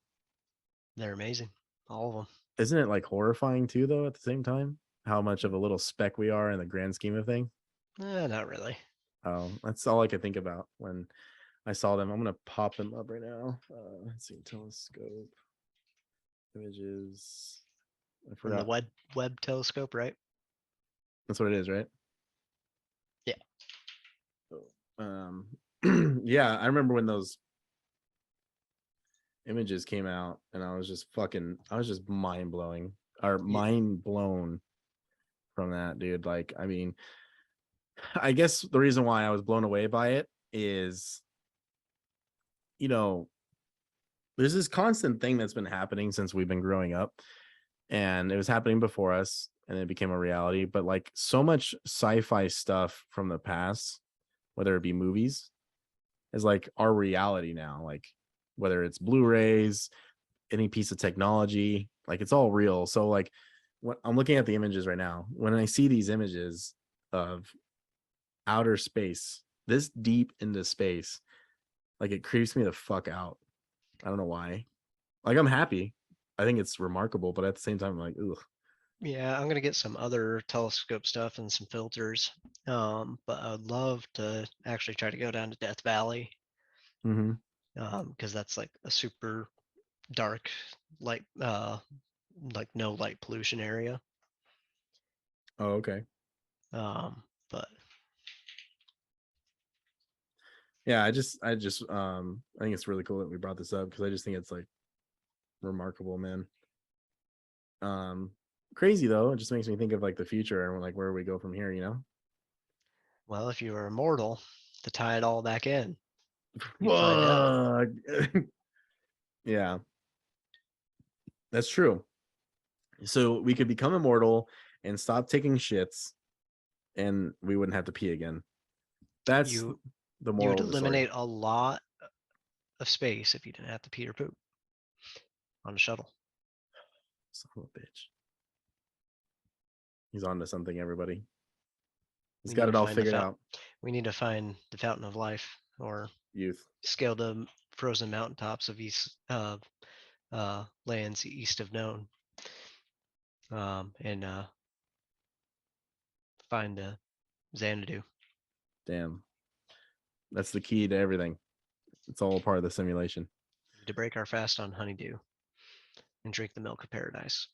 they're amazing, all of them. Isn't it like horrifying too, though, at the same time? How much of a little speck we are in the grand scheme of things? Not really. Oh, that's all I could think about when I saw them. I'm gonna pop them up right now. Let's see, telescope images. I From the forgot. Webb telescope, right? That's what it is, right? Yeah. Um, yeah, I remember when those images came out, and I was just mind blowing or Yeah. mind blown from that, dude. Like, I mean, I guess the reason why I was blown away by it is, you know, there's this constant thing that's been happening since we've been growing up, and it was happening before us. and it became a reality. But like so much sci-fi stuff from the past, whether it be movies, is like our reality now. Like whether it's Blu-rays, any piece of technology, like it's all real. So like when I'm looking at the images right now, when I see these images of outer space, this deep into space, like it creeps me the fuck out. I don't know why. Like I'm happy. I think it's remarkable, but at the same time, I'm like, ugh. Yeah, I'm gonna get some other telescope stuff and some filters. But I would love to actually try to go down to Death Valley, Mm-hmm. because that's like a super dark, light, like no light pollution area. Oh, okay. But Yeah, I think it's really cool that we brought this up because I just think it's like remarkable, man. Um, Crazy though. It just makes me think of like the future and like where we go from here, you know? well, if you were immortal, to tie it all back in, you'd find out. Fuck. Yeah, that's true. So we could become immortal and stop taking shits and we wouldn't have to pee again. That's You the you would moral of the story. eliminate a lot of space if you didn't have to pee or poop on a shuttle. Son of a bitch. He's on to something, everybody. He's We got need to it all find the figured out. we need to find the fountain of life, or Youth. scale the frozen mountaintops of east of lands east of known, and find Xanadu. Damn. That's the key to everything. It's all a part of the simulation. We need to break our fast on honeydew and drink the milk of paradise.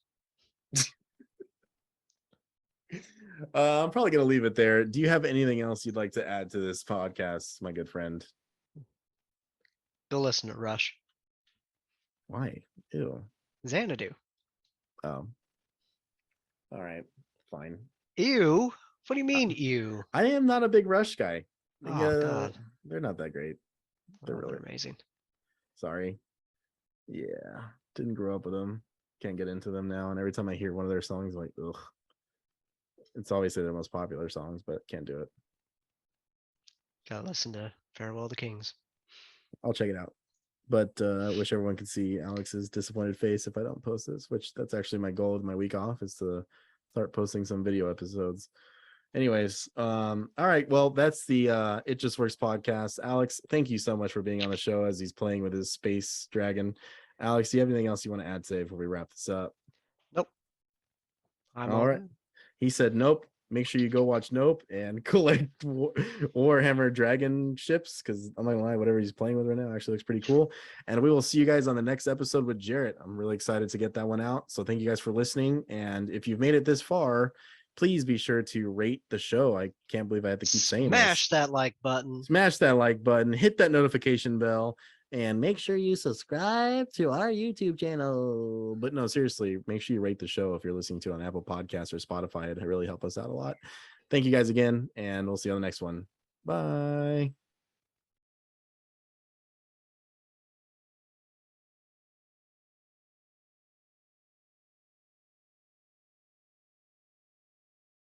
I'm probably going to leave it there. Do you have anything else you'd like to add to this podcast, my good friend? Go listen to Rush. Why? Ew. Xanadu. Oh, all right. Fine. Ew. What do you Uh, mean, ew? I am not a big Rush guy. Oh Yeah, God. they're not that great. They're Oh, really they're amazing. sorry. Yeah, didn't grow up with them. Can't get into them now. And every time I hear one of their songs, I'm like, ugh. It's obviously their most popular songs, but can't do it. Gotta listen to Farewell to Kings. I'll check it out. But I wish everyone could see Alex's disappointed face if I don't post this, which that's actually my goal of my week off is to start posting some video episodes. Anyways, all right. Well, that's the It Just Works podcast. Alex, thank you so much for being on the show as he's playing with his space dragon. Alex, do you have anything else you want to add today before we wrap this up? Nope. I'm All all right. good. He said, nope. Make sure you go watch Nope and collect Warhammer Dragon ships because I'm not gonna lie, whatever he's playing with right now actually looks pretty cool. And we will see you guys on the next episode with Jarrett. I'm really excited to get that one out. So thank you guys for listening. And if you've made it this far, please be sure to rate the show. I can't believe I have to keep saying this. Smash that like button. Smash that like button, hit that notification bell, and make sure you subscribe to our YouTube channel. But no, seriously, make sure you rate the show if you're listening to it on Apple Podcasts or Spotify. It really help us out a lot. Thank you guys again, and we'll see you on the next one. Bye.